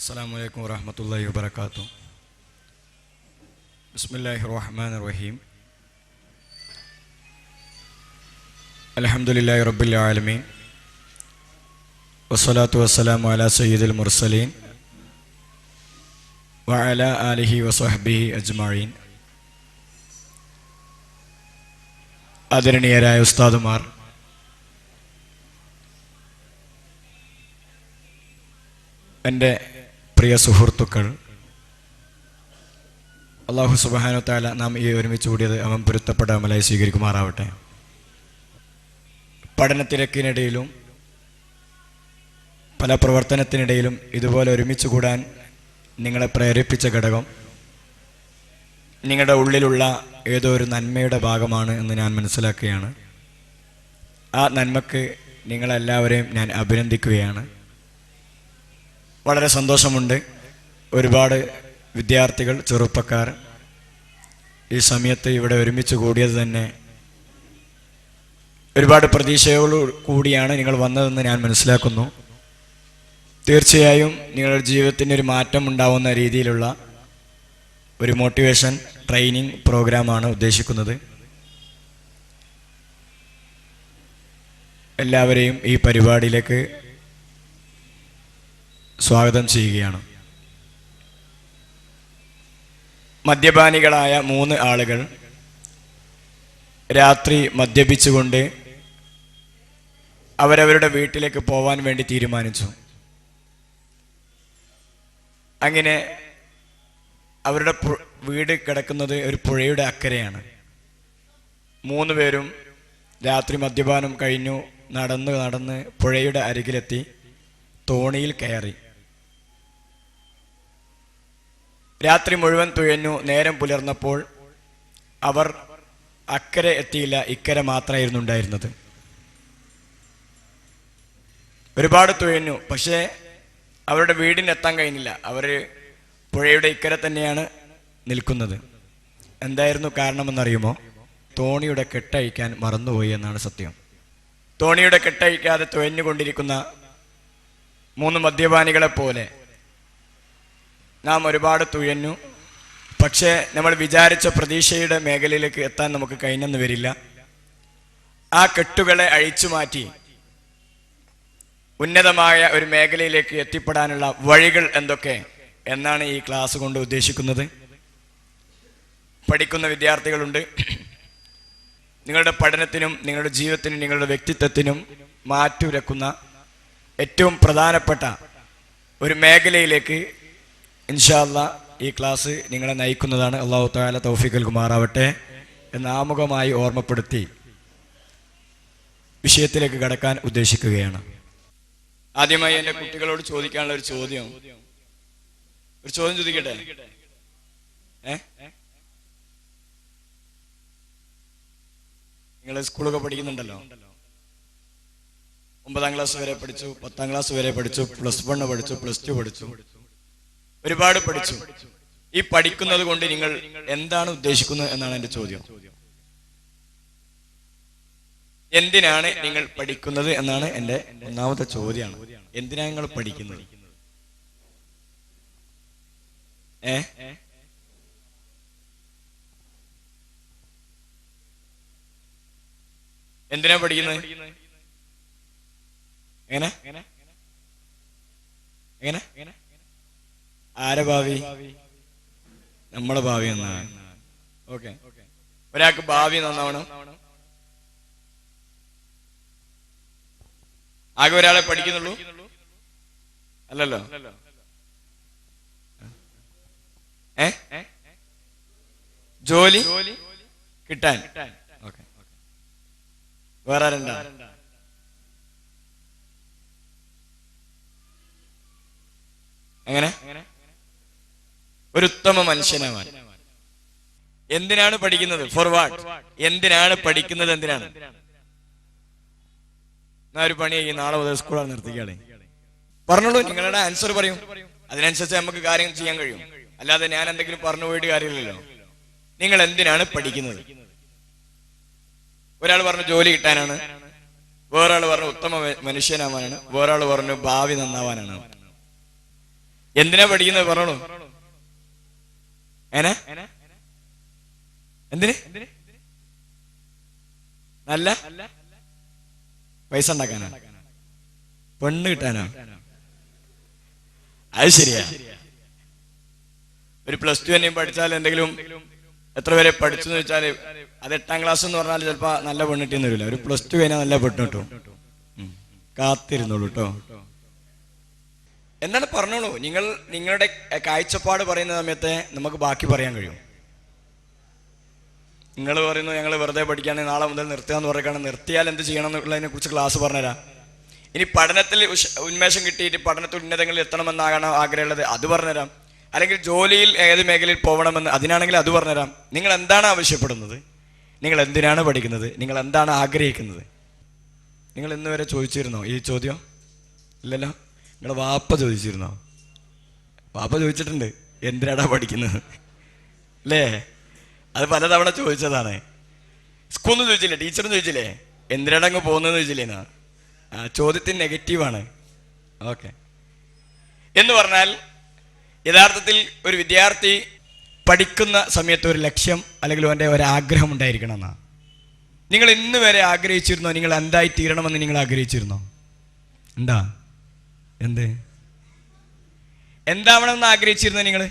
Assalamualaikum warahmatullahi wabarakatuh. Bismillahirrahmanirrahim. Alhamdulillahi rabbil alamin. Wassalatu wassalamu ala sayyidil mursalin wa ala alihi wa sahbihi ajma'in. ആദരണീയരായ ഉസ്താദുമാർ, എൻ്റെ പ്രിയ സുഹൃത്തുക്കൾ, അല്ലാഹു സുബ്ഹാനഹു വ തആല നാം ഈ ഒരുമിച്ച് കൂടിയത് അവൻ പൊരുത്തപ്പെട്ട അമലായി സ്വീകരിക്കുമാറാവട്ടെ. പഠനത്തിരക്കിനിടയിലും പല പ്രവർത്തനത്തിനിടയിലും ഇതുപോലെ ഒരുമിച്ച് കൂടാൻ നിങ്ങളെ പ്രേരിപ്പിച്ച ഘടകം നിങ്ങളുടെ ഉള്ളിലുള്ള ഏതോ ഒരു നന്മയുടെ ഭാഗമാണ് എന്ന് ഞാൻ മനസ്സിലാക്കുകയാണ്. ആ നന്മക്ക് നിങ്ങളെല്ലാവരെയും ഞാൻ അഭിനന്ദിക്കുകയാണ്. വളരെ സന്തോഷമുണ്ട്. ഒരുപാട് വിദ്യാർത്ഥികൾ, ചെറുപ്പക്കാർ ഈ സമയത്ത് ഇവിടെ ഒരുമിച്ച് കൂടിയത് തന്നെ ഒരുപാട് പ്രതീക്ഷയോടു കൂടിയാണ് നിങ്ങൾ വന്നതെന്ന് ഞാൻ മനസ്സിലാക്കുന്നു. തീർച്ചയായും നിങ്ങളുടെ ജീവിതത്തിന് ഒരു മാറ്റം ഉണ്ടാവുന്ന രീതിയിലുള്ള ഒരു മോട്ടിവേഷൻ ട്രെയിനിങ് പ്രോഗ്രാമാണ് ഉദ്ദേശിക്കുന്നത്. എല്ലാവരെയും ഈ പരിപാടിയിലേക്ക് സ്വാഗതം ചെയ്യുകയാണ്. മദ്യപാനികളായ 3 ആളുകൾ രാത്രി മദ്യപിച്ചുകൊണ്ട് അവരവരുടെ വീട്ടിലേക്ക് പോവാൻ വേണ്ടി തീരുമാനിച്ചു. അങ്ങനെ അവരുടെ വീട് കിടക്കുന്നത് ഒരു പുഴയുടെ അക്കരെയാണ്. 3 പേരും രാത്രി മദ്യപാനം കഴിഞ്ഞു നടന്ന് പുഴയുടെ അരികിലെത്തി തോണിയിൽ കയറി. രാത്രി മുഴുവൻ തുഴഞ്ഞു. നേരം പുലർന്നപ്പോൾ അവർ അക്കരെ എത്തിയില്ല, ഇക്കരെ മാത്രമായിരുന്നു ഉണ്ടായിരുന്നത്. ഒരുപാട് തുഴഞ്ഞു, പക്ഷേ അവരുടെ വീടിനെത്താൻ കഴിഞ്ഞില്ല. അവർ പുഴയുടെ ഇക്കരെ തന്നെയാണ് നിൽക്കുന്നത്. എന്തായിരുന്നു കാരണമെന്നറിയുമോ? തോണിയുടെ കെട്ടഴിക്കാൻ മറന്നുപോയി എന്നാണ് സത്യം. തോണിയുടെ കെട്ടഴിക്കാതെ തുഴഞ്ഞുകൊണ്ടിരിക്കുന്ന 3 മദ്യപാനികളെ പോലെ നാം ഒരുപാട് തുഴഞ്ഞു. പക്ഷേ നമ്മൾ വിചാരിച്ച പ്രതീക്ഷയുടെ മേഖലയിലേക്ക് എത്താൻ നമുക്ക് കഴിഞ്ഞെന്ന് വരില്ല. ആ കെട്ടുകളെ അഴിച്ചു മാറ്റി ഉന്നതമായ ഒരു മേഖലയിലേക്ക് എത്തിപ്പെടാനുള്ള വഴികൾ എന്തൊക്കെ എന്നാണ് ഈ ക്ലാസ് കൊണ്ട് ഉദ്ദേശിക്കുന്നത്. പഠിക്കുന്ന വിദ്യാർത്ഥികളുണ്ട്. നിങ്ങളുടെ പഠനത്തിനും നിങ്ങളുടെ ജീവിതത്തിനും നിങ്ങളുടെ വ്യക്തിത്വത്തിനും മാറ്റുരക്കുന്ന ഏറ്റവും പ്രധാനപ്പെട്ട ഒരു മേഖലയിലേക്ക് ഇൻഷാ അല്ലാഹ് ഈ ക്ലാസ് നിങ്ങളെ നയിക്കുന്നതാണ്. അല്ലാഹു തആല തൗഫീഖ് നൽകുമാറാവട്ടെ എന്ന് ആമുഖമായി ഓർമ്മപ്പെടുത്തി വിഷയത്തിലേക്ക് കടക്കാൻ ഉദ്ദേശിക്കുകയാണ്. ആദ്യമായി എൻ്റെ കുട്ടികളോട് ചോദിക്കാനുള്ള ഒരു ചോദ്യം ചോദിക്കട്ടെ. നിങ്ങൾ സ്കൂളൊക്കെ പഠിക്കുന്നുണ്ടല്ലോ. 9ാം ക്ലാസ് വരെ പഠിച്ചു, 10ാം ക്ലാസ് വരെ പഠിച്ചു, +1 പഠിച്ചു, +2 പഠിച്ചു, ഒരുപാട് പഠിച്ചു. ഈ പഠിക്കുന്നത് കൊണ്ട് നിങ്ങൾ എന്താണ് ഉദ്ദേശിക്കുന്നത് എന്നാണ് എൻ്റെ ചോദ്യം. എന്തിനാണ് നിങ്ങൾ പഠിക്കുന്നത് എന്നാണ് എൻ്റെ ഒന്നാമത്തെ ചോദ്യമാണ്. എന്തിനാണ് നിങ്ങൾ പഠിക്കുന്നത്? എന്തിനാ പഠിക്കുന്നത്? എങ്ങനെ എങ്ങനെ ആരെ ഭാവി? നമ്മളെ ഭാവി എന്നാണ്. ഓക്കെ, ഒരാൾക്ക് ഭാവി നന്നാവണം. ആകെ ഒരാളെ പഠിക്കുന്നുള്ളൂ അല്ലല്ലോ. ജോലി കിട്ടാൻ. ഓക്കെ, വേറെ ആരുണ്ടാ? എങ്ങനെ ഒരു ഉത്തമ മനുഷ്യനാവാൻ. എന്തിനാണ് പഠിക്കുന്നത്? For what? എന്തിനാണ് പഠിക്കുന്നത്? എന്തിനാണ്? ഒരു പണി നാളെ മുതൽ സ്കൂളാണ് നിർത്തിക്കാളെ. പറഞ്ഞോളൂ, നിങ്ങളുടെ ആൻസർ പറയും. അതിനനുസരിച്ച് നമുക്ക് കാര്യം ചെയ്യാൻ കഴിയും. അല്ലാതെ ഞാൻ എന്തെങ്കിലും പറഞ്ഞു പോയിട്ട് കാര്യമില്ലല്ലോ. നിങ്ങൾ എന്തിനാണ് പഠിക്കുന്നത്? ഒരാൾ പറഞ്ഞു ജോലി കിട്ടാനാണ്, വേറൊരാൾ പറഞ്ഞു ഉത്തമ മനുഷ്യനാവാനാണ്, വേറൊരാൾ പറഞ്ഞു ഭാവി നന്നാവാനാണ്. എന്തിനാ പഠിക്കുന്നത് പറഞ്ഞോളൂ. ഏനാ എന്തിന്? നല്ല പൈസ ഉണ്ടാക്കാനാ? പെണ്ണ് കിട്ടാനാ? അത് ശരിയാ. ഒരു +2 തന്നെയും പഠിച്ചാൽ എന്തെങ്കിലും എത്ര വരെ പഠിച്ചു എന്ന് വെച്ചാല് അത് 8ാം ക്ലാസ് എന്ന് പറഞ്ഞാൽ ചിലപ്പോ നല്ല പെണ്ണിട്ടിന്ന് വരില്ല. ഒരു +2 കഴിഞ്ഞാൽ നല്ല പെണ്ണ് കിട്ടും. കാത്തിരുന്നോളൂ കേട്ടോ. എന്താണ് പറഞ്ഞോളൂ. നിങ്ങളുടെ കാഴ്ചപ്പാട് പറയുന്ന സമയത്തെ നമുക്ക് ബാക്കി പറയാൻ കഴിയും. നിങ്ങൾ പറയുന്നു ഞങ്ങൾ വെറുതെ പഠിക്കുകയാണെങ്കിൽ നാളെ മുതൽ നിർത്തുകയെന്ന് പറയുകയാണ്. നിർത്തിയാൽ എന്ത് ചെയ്യണം എന്നുള്ളതിനെ കുറിച്ച് ക്ലാസ് പറഞ്ഞുതരാം. ഇനി പഠനത്തിൽ ഉന്മേഷം കിട്ടിയിട്ട് പഠനത്തിൽ ഉന്നതങ്ങളിൽ എത്തണമെന്നാകണം ആഗ്രഹമുള്ളത്, അത് പറഞ്ഞുതരാം. അല്ലെങ്കിൽ ജോലിയിൽ ഏത് മേഖലയിൽ പോകണമെന്ന് അതിനാണെങ്കിൽ അത് പറഞ്ഞുതരാം. നിങ്ങൾ എന്താണ് ആവശ്യപ്പെടുന്നത്? നിങ്ങൾ എന്തിനാണ് പഠിക്കുന്നത്? നിങ്ങൾ എന്താണ് ആഗ്രഹിക്കുന്നത്? നിങ്ങൾ ഇന്ന് വരെ ചോദിച്ചിരുന്നോ ഈ ചോദ്യം? ഇല്ലല്ലോ. നിങ്ങളുടെ വാപ്പ ചോദിച്ചിരുന്നോ? വാപ്പ ചോദിച്ചിട്ടുണ്ട്, എന്തിനാടാ പഠിക്കുന്നത് അല്ലേ? അത് പലതവണ ചോദിച്ചതാണ്. സ്കൂളിൽ ചോദിച്ചില്ലേ? ടീച്ചറും ചോദിച്ചില്ലേ എന്തിനാടാ അങ്ങ് പോകുന്നതെന്ന് ചോദിച്ചില്ലേന്നാ? ചോദ്യത്തിന് നെഗറ്റീവാണ്. ഓക്കെ. എന്ന് പറഞ്ഞാൽ യഥാർത്ഥത്തിൽ ഒരു വിദ്യാർത്ഥി പഠിക്കുന്ന സമയത്ത് ഒരു ലക്ഷ്യം അല്ലെങ്കിൽ അവൻ്റെ ഒരാഗ്രഹം ഉണ്ടായിരിക്കണം എന്നാ. നിങ്ങൾ ഇന്ന് വരെ ആഗ്രഹിച്ചിരുന്നോ? നിങ്ങൾ എന്തായി തീരണമെന്ന് നിങ്ങൾ ആഗ്രഹിച്ചിരുന്നോ? എന്താ എന്താവണമെന്ന് ആഗ്രഹിച്ചിരുന്നോ നിങ്ങൾ?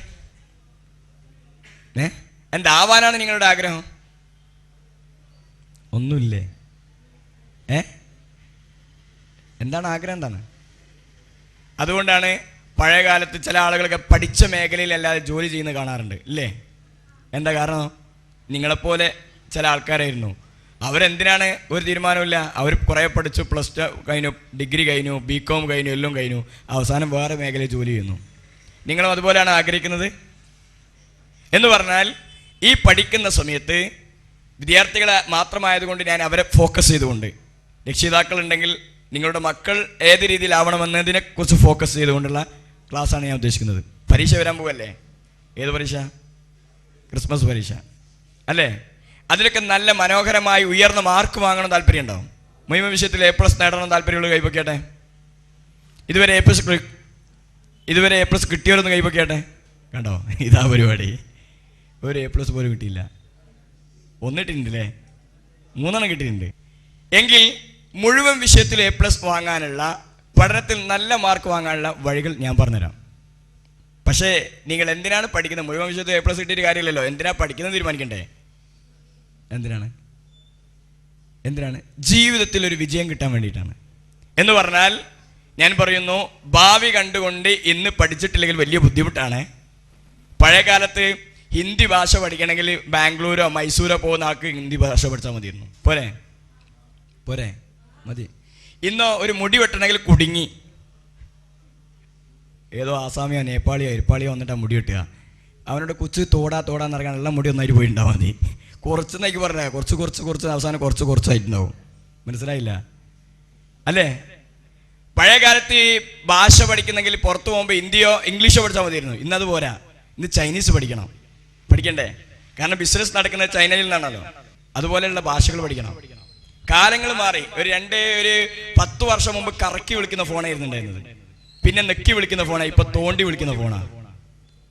എന്താവാനാണ് നിങ്ങളുടെ ആഗ്രഹം? ഒന്നുമില്ലേ? എന്താണ് ആഗ്രഹം? എന്താണ്? അതുകൊണ്ടാണ് പഴയ കാലത്ത് ചില ആളുകളൊക്കെ പഠിച്ച മേഖലയിലല്ലാതെ ജോലി ചെയ്യുന്നത് കാണാറുണ്ട് ഇല്ലേ? എന്താ കാരണം? നിങ്ങളെപ്പോലെ ചില ആൾക്കാരായിരുന്നു. അവരെന്തിനാണ് ഒരു തീരുമാനമില്ല. അവർ കുറേ പഠിച്ചു, +2 കഴിഞ്ഞു, ഡിഗ്രി കഴിഞ്ഞു, BCom കഴിഞ്ഞു, എല്ലാം കഴിഞ്ഞു, അവസാനം വേറെ മേഖലയിൽ ജോലി ചെയ്യുന്നു. നിങ്ങളും അതുപോലെയാണ് ആഗ്രഹിക്കുന്നത് എന്ന് പറഞ്ഞാൽ ഈ പഠിക്കുന്ന സമയത്ത് വിദ്യാർത്ഥികളെ മാത്രമായതുകൊണ്ട് ഞാൻ അവരെ ഫോക്കസ് ചെയ്തുകൊണ്ട്, രക്ഷിതാക്കളുണ്ടെങ്കിൽ നിങ്ങളുടെ മക്കൾ ഏത് രീതിയിലാവണമെന്നതിനെക്കുറിച്ച് ഫോക്കസ് ചെയ്തുകൊണ്ടുള്ള ക്ലാസ്സാണ് ഞാൻ ഉദ്ദേശിക്കുന്നത്. പരീക്ഷ വരാൻ പോവല്ലേ? ഏത് പരീക്ഷ? ക്രിസ്മസ് പരീക്ഷ അല്ലേ? അതിലൊക്കെ നല്ല മനോഹരമായി ഉയർന്ന മാർക്ക് വാങ്ങണം താല്പര്യം ഉണ്ടാവും. മുഴുവൻ വിഷയത്തിൽ A+ നേടണം താല്പര്യമുള്ള കൈപ്പൊക്കെയാട്ടെ. ഇതുവരെ A+ കിട്ടിയവരൊന്നും കൈപ്പൊക്കെയാട്ടെ. കണ്ടോ, ഇതാ പരിപാടി. ഒരു A+ പോലും കിട്ടിയില്ല. ഒന്നിട്ടില്ലേ? 3 കിട്ടിയിട്ടുണ്ട്. എങ്കിൽ മുഴുവൻ വിഷയത്തിൽ A+ വാങ്ങാനുള്ള, പഠനത്തിൽ നല്ല മാർക്ക് വാങ്ങാനുള്ള വഴികൾ ഞാൻ പറഞ്ഞുതരാം. പക്ഷേ നിങ്ങൾ എന്തിനാണ് പഠിക്കുന്നത്? മുഴുവൻ വിഷയത്തിൽ A+ കിട്ടിയിട്ട് കാര്യമില്ലല്ലോ. എന്തിനാ പഠിക്കുന്നത് തീരുമാനിക്കണ്ടേ? എന്തിനാണ്? ജീവിതത്തിൽ ഒരു വിജയം കിട്ടാൻ വേണ്ടിയിട്ടാണ്. എന്ന് പറഞ്ഞാൽ ഞാൻ പറയുന്നു, ഭാവി കണ്ടുകൊണ്ട് ഇന്ന് പഠിച്ചിട്ടില്ലെങ്കിൽ വലിയ ബുദ്ധിമുട്ടാണ്. പഴയ കാലത്ത് ഹിന്ദി ഭാഷ പഠിക്കണമെങ്കിൽ ബാംഗ്ലൂരോ മൈസൂരോ പോകുന്ന ആൾക്ക് ഹിന്ദി ഭാഷ പഠിച്ചാൽ മതിയായിരുന്നു. പോരെ മതി. ഇന്നോ ഒരു മുടി വെട്ടണമെങ്കിൽ കുടുങ്ങി ഏതോ ആസാമിയോ നേപ്പാളിയോ ഇരിപ്പാളിയോ വന്നിട്ടാണ് മുടി വെട്ടുക. അവനോട് കൊച്ചു തോടാന്ന് ഇറങ്ങാൻ എല്ലാം മുടി ഒന്നായിട്ട് പോയിട്ടുണ്ടാവും. മതി. കുറച്ചെന്നേക്ക് പറഞ്ഞാൽ കുറച്ച് അവസാനം കുറച്ചായിട്ടുണ്ടാവും. മനസ്സിലായില്ല അല്ലേ? പഴയ കാലത്ത് ഈ ഭാഷ പഠിക്കുന്നെങ്കിൽ പുറത്തു പോകുമ്പോൾ ഹിന്ദിയോ ഇംഗ്ലീഷോ പഠിച്ചാൽ മതിയായിരുന്നു. ഇന്നത് പോരാ, ഇന്ന് ചൈനീസ് പഠിക്കണ്ടേ? കാരണം ബിസിനസ് നടക്കുന്നത് ചൈനയിൽ നിന്നാണല്ലോ. അതുപോലെയുള്ള ഭാഷകൾ പഠിക്കണം. കാലങ്ങൾ മാറി. ഒരു 10 വർഷം മുമ്പ് കറക്കി വിളിക്കുന്ന ഫോണായിരുന്നു ഉണ്ടായിരുന്നത്. പിന്നെ നെക്കി വിളിക്കുന്ന ഫോണാണ്. ഇപ്പൊ തോണ്ടി വിളിക്കുന്ന ഫോണാണ്.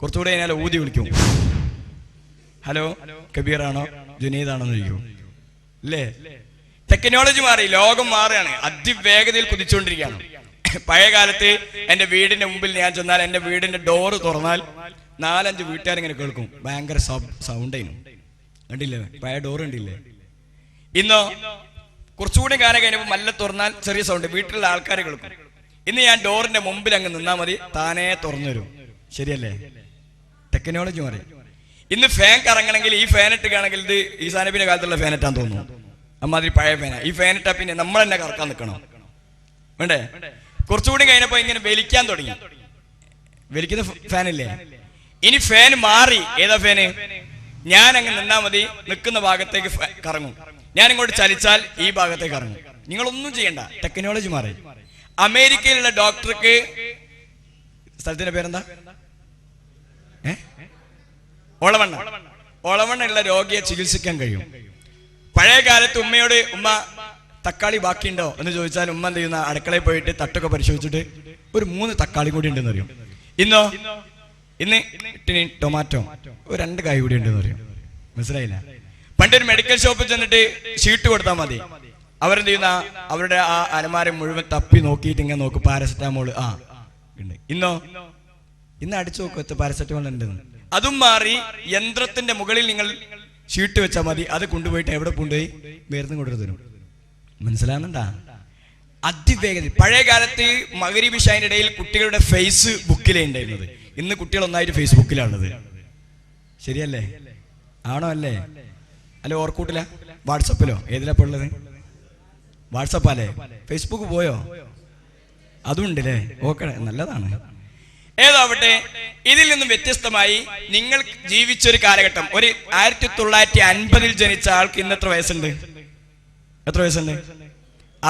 കുറച്ചുകൂടെ കഴിഞ്ഞാൽ ഊതി വിളിക്കും. ഹലോ കബീറാണോ ജുനീദാണോ എന്ന് ചോദിക്കും അല്ലേ? ടെക്നോളജി മാറി, ലോകം മാറുകയാണ്, അതിവേഗതയിൽ കുതിച്ചുകൊണ്ടിരിക്കുകയാണ്. പഴയ കാലത്ത് എൻ്റെ വീടിന്റെ മുമ്പിൽ ഞാൻ ചെന്നാൽ എൻ്റെ വീടിന്റെ ഡോറ് തുറന്നാൽ 4-5 വീട്ടുകാരിങ്ങനെ കേൾക്കും. ഭയങ്കര സൗണ്ടായിരുന്നു. കണ്ടില്ലേ? പഴയ ഡോറ് കണ്ടില്ലേ? ഇന്നോ കുറച്ചുകൂടി കാലം കഴിഞ്ഞപ്പോൾ മല്ല തുറന്നാൽ ചെറിയ സൗണ്ട്, വീട്ടിലുള്ള ആൾക്കാർ കേൾക്കും. ഇന്ന് ഞാൻ ഡോറിന്റെ മുമ്പിൽ അങ്ങ് നിന്നാൽ മതി, താനേ തുറന്നു വരും. ശരിയല്ലേ? ടെക്നോളജി മാറി. ഇന്ന് ഫാൻ കറങ്ങണമെങ്കിൽ ഈ ഫാൻ ഇട്ടുകയാണെങ്കിൽ ഇത് ഈ സാനപ്പിന്റെ കാലത്തുള്ള ഫാൻ ഇട്ടാന്ന് തോന്നുന്നു. അമ്മാതിരി പഴയ ഫാനാ. ഈ ഫാൻ ഇട്ടാ പിന്നെ നമ്മൾ തന്നെ കറക്കാൻ നിൽക്കണം വേണ്ടേ? കുറച്ചുകൂടി കഴിഞ്ഞപ്പോ ഇങ്ങനെ വലിക്കാൻ തുടങ്ങി. വലിക്കുന്ന ഫാനില്ലേ? ഇനി ഫാൻ മാറി. ഏതാ ഫാന്? ഞാൻ അങ്ങ് നിന്നാ മതി, നിൽക്കുന്ന ഭാഗത്തേക്ക് കറങ്ങും. ഞാൻ ഇങ്ങോട്ട് ചലിച്ചാൽ ഈ ഭാഗത്തേക്ക് കറങ്ങും. നിങ്ങളൊന്നും ചെയ്യണ്ട, ടെക്നോളജി മാറി. അമേരിക്കയിലുള്ള ഡോക്ടർക്ക്, സ്ഥലത്തിന്റെ പേരെന്താ? ഒളവണ്ണ ഉള്ള രോഗിയെ ചികിത്സിക്കാൻ കഴിയും. പഴയ കാലത്ത് ഉമ്മയോട് ഉമ്മ തക്കാളി ബാക്കിയുണ്ടോ എന്ന് ചോദിച്ചാൽ ഉമ്മ എന്ത് ചെയ്യുന്ന, അടുക്കളയിൽ പോയിട്ട് തട്ടൊക്കെ പരിശോധിച്ചിട്ട് ഒരു 3 തക്കാളി കൂടി ഉണ്ടെന്ന് അറിയും. ഇന്ന് ടൊമാറ്റോ ഒരു 2 കായ് കൂടി ഉണ്ടെന്ന് പറയും. മനസ്സിലായില്ല? പണ്ടൊരു മെഡിക്കൽ ഷോപ്പിൽ ചെന്നിട്ട് ഷീട്ട് കൊടുത്താൽ മതി. അവരെന്ത് ചെയ്യുന്ന അവരുടെ ആ അലമാര മുഴുവൻ തപ്പി നോക്കിയിട്ട് ഇങ്ങനെ നോക്കും, പാരസെറ്റാമോൾ ഉണ്ട്. ഇന്ന് അടിച്ചു നോക്കും പാരസെറ്റമോൾ ഉണ്ടെന്ന്. അതും മാറി യന്ത്രത്തിന്റെ മുകളിൽ നിങ്ങൾ ഷീട്ട് വെച്ചാൽ മതി. അത് കൊണ്ടുപോയിട്ട് എവിടെ കൊണ്ടുപോയി മരുന്ന് കൊണ്ടു തരും. മനസ്സിലാകുന്നുണ്ടാ? അതിവേഗത്തിൽ. പഴയ കാലത്ത് മഗ്‌രിബ് ഇശാന്റെ ഇടയിൽ കുട്ടികളുടെ ഫേസ് ബുക്കിലേ ഉണ്ടായിരുന്നത്. ഇന്ന് കുട്ടികൾ ഒന്നായിട്ട് ഫേസ്ബുക്കിലാണുള്ളത്. ശരിയല്ലേ? ആണോ? അല്ലേ? അല്ല, ഓർക്കൂട്ടില്ല? വാട്സപ്പിലോ? ഏതിലാ ഉള്ളത്? വാട്സപ്പല്ലേ? ഫേസ്ബുക്ക് പോയോ? അതും ഉണ്ടല്ലേ? ഓക്കെ, നല്ലതാണ്. ഏതാവട്ടെ, ഇതിൽ നിന്നും വ്യത്യസ്തമായി നിങ്ങൾ ജീവിച്ചൊരു കാലഘട്ടം, ഒരു 1950 ജനിച്ച ആൾക്ക് ഇന്ന് എത്ര വയസ്സുണ്ട്? എത്ര വയസ്സുണ്ട്?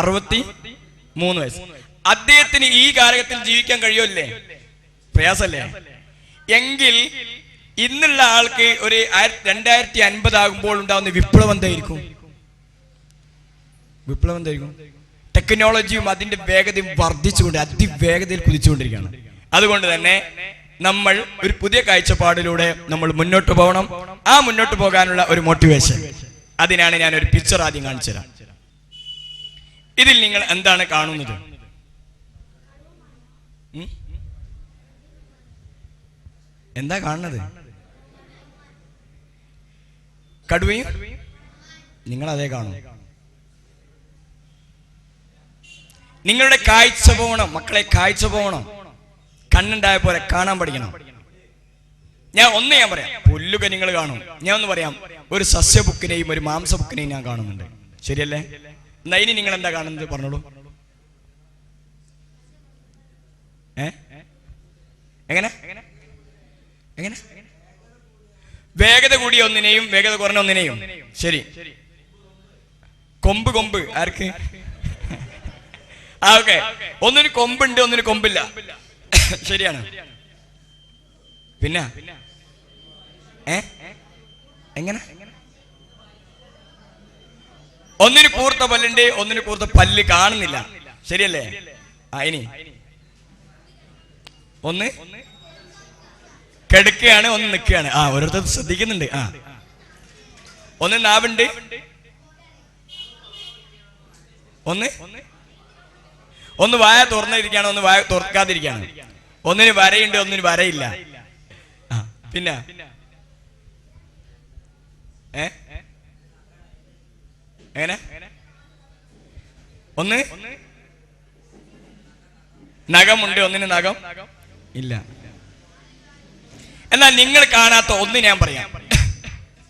63 വയസ്സ്. അദ്ദേഹത്തിന് ഈ കാലഘട്ടത്തിൽ ജീവിക്കാൻ കഴിയുമല്ലേ? പ്രയാസല്ലേ? എങ്കിൽ ഇന്നുള്ള ആൾക്ക് ഒരു 2050 ആകുമ്പോൾ ഉണ്ടാവുന്ന വിപ്ലവം എന്തായിരിക്കും? ടെക്നോളജിയും അതിന്റെ വേഗതയും വർദ്ധിച്ചുകൊണ്ട് അതിവേഗതയിൽ കുതിച്ചുകൊണ്ടിരിക്കുകയാണ്. അതുകൊണ്ട് തന്നെ നമ്മൾ ഒരു പുതിയ കാഴ്ചപ്പാടിലൂടെ നമ്മൾ മുന്നോട്ട് പോകണം. ആ മുന്നോട്ട് പോകാനുള്ള ഒരു മോട്ടിവേഷൻ, അതിനാണ് ഞാൻ ഒരു പിക്ചർ ആദ്യം കാണിച്ചു തരാം. ഇതിൽ നിങ്ങൾ എന്താണ് കാണുന്നത്? എന്താ കാണുന്നത്? കടുവയും? നിങ്ങൾ അതേ കാണും. നിങ്ങളുടെ കാഴ്ച പോകണം മക്കളെ, കാഴ്ച പോകണം. കണ്ണുണ്ടായ പോലെ കാണാൻ പഠിക്കണം. ഞാൻ പറയാം, പുല്ലുക നിങ്ങൾ കാണും. ഞാൻ ഒന്ന് പറയാം, ഒരു സസ്യ ബുക്കിനെയും ഒരു മാംസ ബുക്കിനെയും ഞാൻ കാണുന്നുണ്ട്. ശരിയല്ലേ? എന്നാ ഇനി നിങ്ങൾ എന്താ കാണുന്നത്? പറഞ്ഞോളൂ. എങ്ങനെ എങ്ങനെ? വേഗത കൂടിയ ഒന്നിനെയും വേഗത കുറഞ്ഞ ഒന്നിനെയും. ശരി. കൊമ്പ് ആർക്ക്? ഓക്കെ. ഒന്നിന് കൊമ്പുണ്ട്, ഒന്നിന് കൊമ്പില്ല. ശരിയാണ്. പിന്നെ എങ്ങനെ? ഒന്നിന് കൂർത്ത പല്ലുണ്ട്, ഒന്നിന് കൂർത്ത പല്ല് കാണുന്നില്ല. ശരിയല്ലേ? ഇനി ഒന്ന് കിടക്കുകയാണ്, ഒന്ന് നിൽക്കുകയാണ്. ഓരോരുത്തർ ശ്രദ്ധിക്കുന്നുണ്ട്. ഒന്ന് നാവുണ്ട്, ഒന്ന് വായ തുറന്നിരിക്കുകയാണ്, ഒന്ന് വായ തുറക്കാതിരിക്കുകയാണ്. ഒന്നിന് വരയുണ്ട്, ഒന്നിന് വരയില്ല. പിന്നെ എങ്ങനെ? ഒന്ന് നഖമുണ്ട്, ഒന്നിന് നഖം ഇല്ല. എന്നാൽ നിങ്ങൾ കാണാത്ത ഒന്ന് ഞാൻ പറയാം.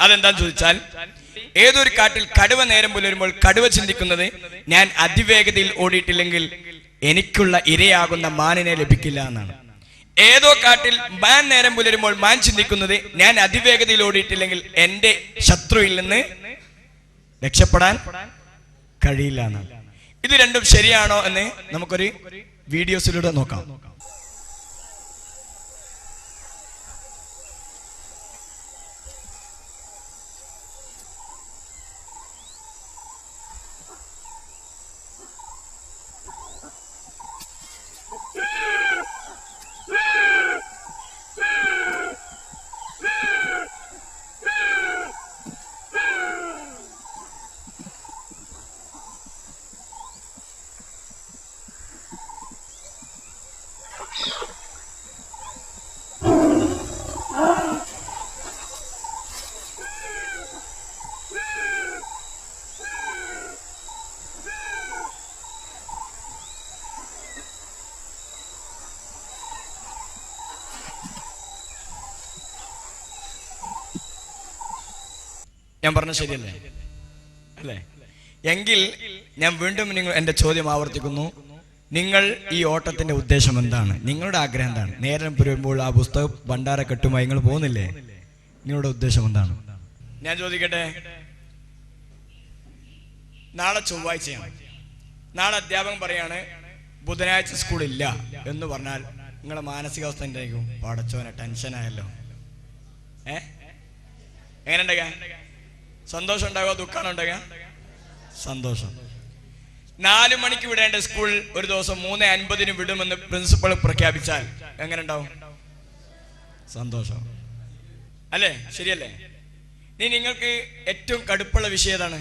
അതെന്താന്ന് ചോദിച്ചാൽ, ഏതൊരു കാട്ടിൽ കടുവ നേരം പുലരുമ്പോൾ കടുവ ചിന്തിക്കുന്നത്, ഞാൻ അതിവേഗതയിൽ ഓടിയിട്ടില്ലെങ്കിൽ എനിക്കുള്ള ഇരയാകുന്ന മാനിനെ ലഭിക്കില്ല എന്നാണ്. ഏതോ കാട്ടിൽ മാൻ നേരം പുലരുമ്പോൾ മാൻ ചിന്തിക്കുന്നത്, ഞാൻ അതിവേഗതയിൽ ഓടിയിട്ടില്ലെങ്കിൽ എന്റെ ശത്രുവിൽ നിന്ന് രക്ഷപ്പെടാൻ കഴിയില്ല എന്നാണ്. ഇത് രണ്ടും ശരിയാണോ എന്ന് നമുക്കൊരു വീഡിയോസിലൂടെ നോക്കാം. ഞാൻ പറഞ്ഞ ശരിയല്ലേ? അല്ലേ? എങ്കിൽ ഞാൻ വീണ്ടും എന്റെ ചോദ്യം ആവർത്തിക്കുന്നു. നിങ്ങൾ ഈ ഓട്ടത്തിന്റെ ഉദ്ദേശം എന്താണ്? നിങ്ങളുടെ ആഗ്രഹം എന്താണ്? നേരം വരുമ്പോൾ ആ പുസ്തകം ഭണ്ഡാര കെട്ടുമായി നിങ്ങൾ പോകുന്നില്ലേ? നിങ്ങളുടെ ഉദ്ദേശം എന്താണ്? ഞാൻ ചോദിക്കട്ടെ, നാളെ ചൊവ്വാഴ്ചയാണ്. നാളെ അധ്യാപകൻ പറയാണ് ബുധനാഴ്ച സ്കൂളില്ല എന്ന് പറഞ്ഞാൽ നിങ്ങളുടെ മാനസികാവസ്ഥ എന്തായിരിക്കും? പടച്ചോനെ, ടെൻഷനായല്ലോ. എങ്ങനെ ഉണ്ടാകാം? സന്തോഷം ഉണ്ടാകുക, ദുഃഖാണ് ഉണ്ടാകുക? സന്തോഷം. 4 മണിക്ക് വിടേണ്ട സ്കൂൾ ഒരു ദിവസം 3:50 വിടുമെന്ന് പ്രിൻസിപ്പൾ പ്രഖ്യാപിച്ചാൽ എങ്ങനെ ഉണ്ടാവും? സന്തോഷം അല്ലേ? ശരിയല്ലേ? ഇനി നിങ്ങൾക്ക് ഏറ്റവും കടുപ്പുള്ള വിഷയം ഏതാണ്?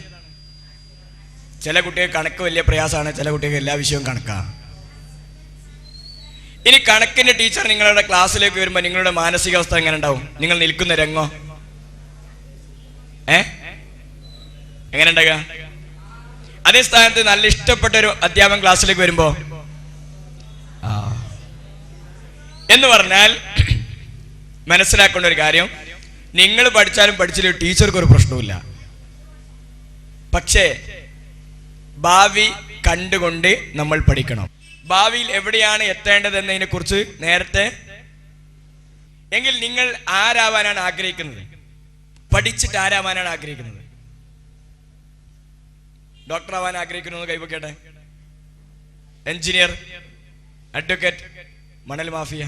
ചില കുട്ടികൾ കണക്ക് വലിയ പ്രയാസമാണ്, ചില കുട്ടികൾക്ക് എല്ലാ വിഷയവും കണക്കാണ്. ഇനി കണക്കിന്റെ ടീച്ചർ നിങ്ങളുടെ ക്ലാസ്സിലേക്ക് വരുമ്പോൾ നിങ്ങളുടെ മാനസികാവസ്ഥ എങ്ങനെ ഉണ്ടാവും? നിങ്ങൾ നിൽക്കുന്ന രംഗോ എങ്ങനെ ഉണ്ടാകുക? അതേ സ്ഥാനത്ത് നല്ല ഇഷ്ടപ്പെട്ട ഒരു അധ്യാപകൻ ക്ലാസ്സിലേക്ക് വരുമ്പോ എന്ന് പറഞ്ഞാൽ മനസ്സിലാക്കേണ്ട ഒരു കാര്യം, നിങ്ങൾ പഠിച്ചാലും പഠിച്ചില്ല ടീച്ചർക്ക് ഒരു പ്രശ്നവുമില്ല. പക്ഷേ ഭാവി കണ്ടുകൊണ്ട് നമ്മൾ പഠിക്കണം. ഭാവിയിൽ എവിടെയാണ് എത്തേണ്ടതെന്നതിനെ കുറിച്ച് നേരത്തെ. എങ്കിൽ നിങ്ങൾ ആരാവാനാണ് ആഗ്രഹിക്കുന്നത്? പഠിച്ചിട്ട് ആരാവാനാണ് ആഗ്രഹിക്കുന്നത്? ഡോക്ടർ ആവാൻ ആഗ്രഹിക്കുന്നു കൈവയ്ക്കട്ടെ. എഞ്ചിനീയർ, അഡ്വക്കേറ്റ്, മണൽ മാഫിയ,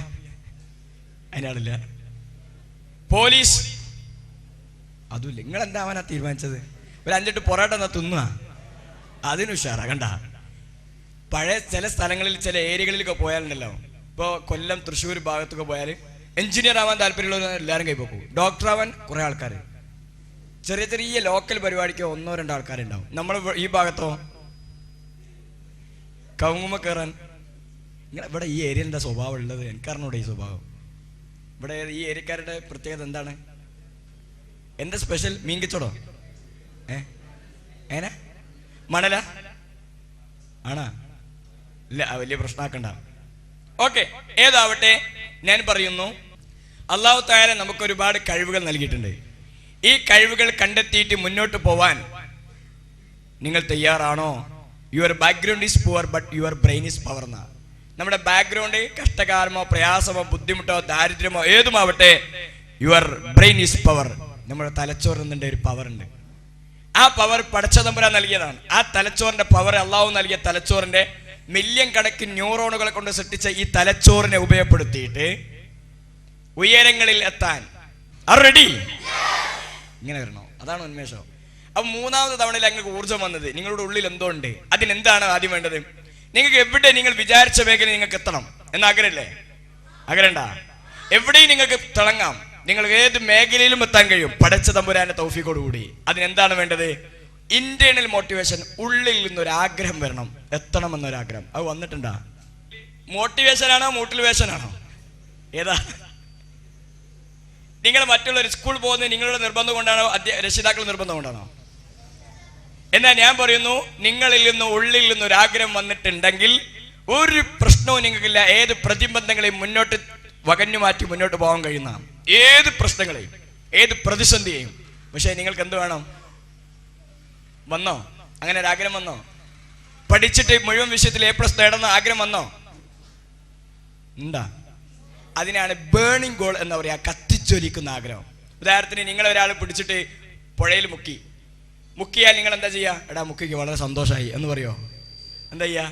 അതിനാളില്ല. പോലീസ്, അതുമില്ല. നിങ്ങൾ എന്താവാനാ തീരുമാനിച്ചത്? ഒരു 5-8 പൊറോട്ട എന്നാ തിന്നുക, അതിന് ഉഷാറാ. കണ്ട പഴയ ചില സ്ഥലങ്ങളിൽ ചില ഏരിയകളിലൊക്കെ പോയാലുണ്ടല്ലോ, ഇപ്പോൾ കൊല്ലം തൃശ്ശൂർ ഭാഗത്തൊക്കെ പോയാൽ എഞ്ചിനീയർ ആവാൻ താല്പര്യമുള്ള എല്ലാവരും കൈപോക്കും. ഡോക്ടർ ആവാൻ കുറേ ആൾക്കാർ, ചെറിയ ചെറിയ ലോക്കൽ പരിപാടിക്ക് 1-2 ആൾക്കാരുണ്ടാവും. നമ്മൾ ഈ ഭാഗത്തോ കവുങ്ങുമ്മ കയറാൻ. ഇവിടെ ഈ ഏരിയ എന്താ സ്വഭാവം ഉള്ളത്? എനിക്കറിഞ്ഞൂടെ ഈ സ്വഭാവം. ഇവിടെ ഈ ഏരിയക്കാരുടെ പ്രത്യേകത എന്താണ്? എന്താ സ്പെഷ്യൽ? മീൻ കച്ചവടോ? ഏന മണല ആണാ? ഇല്ല, വലിയ പ്രശ്നമാക്കണ്ട. ഓക്കെ, ഏതാവട്ടെ, ഞാൻ പറയുന്നു, അല്ലാഹു തആല നമുക്ക് ഒരുപാട് കഴിവുകൾ നൽകിയിട്ടുണ്ട്. ഈ കഴിവുകൾ കണ്ടെത്തിയിട്ട് മുന്നോട്ട് പോവാൻ നിങ്ങൾ തയ്യാറാണോ? Your background is poor but your brain is power എന്നാ. നമ്മുടെ ബാക്ക്ഗ്രൗണ്ട് കഷ്ടകാലമോ പ്രയാസമോ ബുദ്ധിമുട്ടോ ദാരിദ്ര്യമോ ഏതുമാവട്ടെ, യുവർ ബ്രെയിൻ ഈസ് പവർ. നമ്മുടെ തലച്ചോറിന്റെ ഒരു പവർ ഉണ്ട്. ആ പവർ പടച്ച തമ്പുരാൻ നൽകിയതാണ്. ആ തലച്ചോറിന്റെ പവർ, അള്ളാഹു നൽകിയ തലച്ചോറിന്റെ മില്യൺ കണക്കിന് ന്യൂറോണുകളെ കൊണ്ട് സൃഷ്ടിച്ച ഈ തലച്ചോറിനെ ഉപയോഗപ്പെടുത്തിയിട്ട് ഉയരങ്ങളിൽ എത്താൻ റെഡി? ഇങ്ങനെ വരണോ? അതാണ് ഉന്മേഷം. അപ്പൊ 3ാമത്തെ തവണയിൽ നിങ്ങൾക്ക് ഊർജ്ജം വന്നത്, നിങ്ങളുടെ ഉള്ളിൽ എന്തോ ഉണ്ട്. അതിനെന്താണ് ആദ്യം വേണ്ടത്? നിങ്ങൾക്ക് എവിടെ നിങ്ങൾ വിചാരിച്ച മേഖല നിങ്ങൾക്ക് എത്തണം എന്നാഗ്രഹല്ലേ? ആഗ്രഹണ്ട? എവിടെയും നിങ്ങൾക്ക് തിളങ്ങാം. നിങ്ങൾ ഏത് മേഖലയിലും എത്താൻ കഴിയും പടച്ച തമ്പുരാന്റെ തൗഫീഖോട് കൂടി. അതിനെന്താണ് വേണ്ടത്? Internal motivation. ഉള്ളിൽ നിന്നൊരു ആഗ്രഹം വരണം, എത്തണം എന്നൊരാഗ്രഹം. അത് വന്നിട്ടുണ്ടാ? മോട്ടിവേഷൻ ആണോ മോട്ടിവേഷൻ ആണോ? ഏതാ? നിങ്ങൾ മറ്റുള്ളവർ സ്കൂൾ പോകുന്നത് നിങ്ങളുടെ നിർബന്ധം കൊണ്ടാണോ രക്ഷിതാക്കൾ നിർബന്ധം കൊണ്ടാണോ? എന്നാൽ ഞാൻ പറയുന്നു, നിങ്ങളിൽ നിന്ന് ഉള്ളിൽ നിന്നൊരു ആഗ്രഹം വന്നിട്ടുണ്ടെങ്കിൽ ഒരു പ്രശ്നവും നിങ്ങൾക്കില്ല. ഏത് പ്രതിബന്ധങ്ങളെയും മുന്നോട്ട് വകഞ്ഞു മാറ്റി മുന്നോട്ട് പോകാൻ കഴിയുന്ന ഏത് പ്രശ്നങ്ങളെയും ഏത് പ്രതിസന്ധിയെയും. പക്ഷേ നിങ്ങൾക്ക് എന്ത് വേണം? വന്നോ? അങ്ങനെ ഒരു ആഗ്രഹം വന്നോ? പഠിച്ചിട്ട് മുഴുവൻ വിഷയത്തിൽ A+ നേടുന്ന ആഗ്രഹം വന്നോ? ഉണ്ടാ? അതിനാണ് ബേണിംഗ് ഗോൾ എന്ന് പറയാ, കത്തിച്ചൊലിക്കുന്ന ആഗ്രഹം. ഉദാഹരണത്തിന്, നിങ്ങൾ ഒരാൾ പിടിച്ചിട്ട് പുഴയിൽ മുക്കിയാൽ നിങ്ങൾ എന്താ ചെയ്യുക? എടാ മുക്കിക്ക് വളരെ സന്തോഷമായി എന്ന് പറയോ? എന്താ ചെയ്യാ?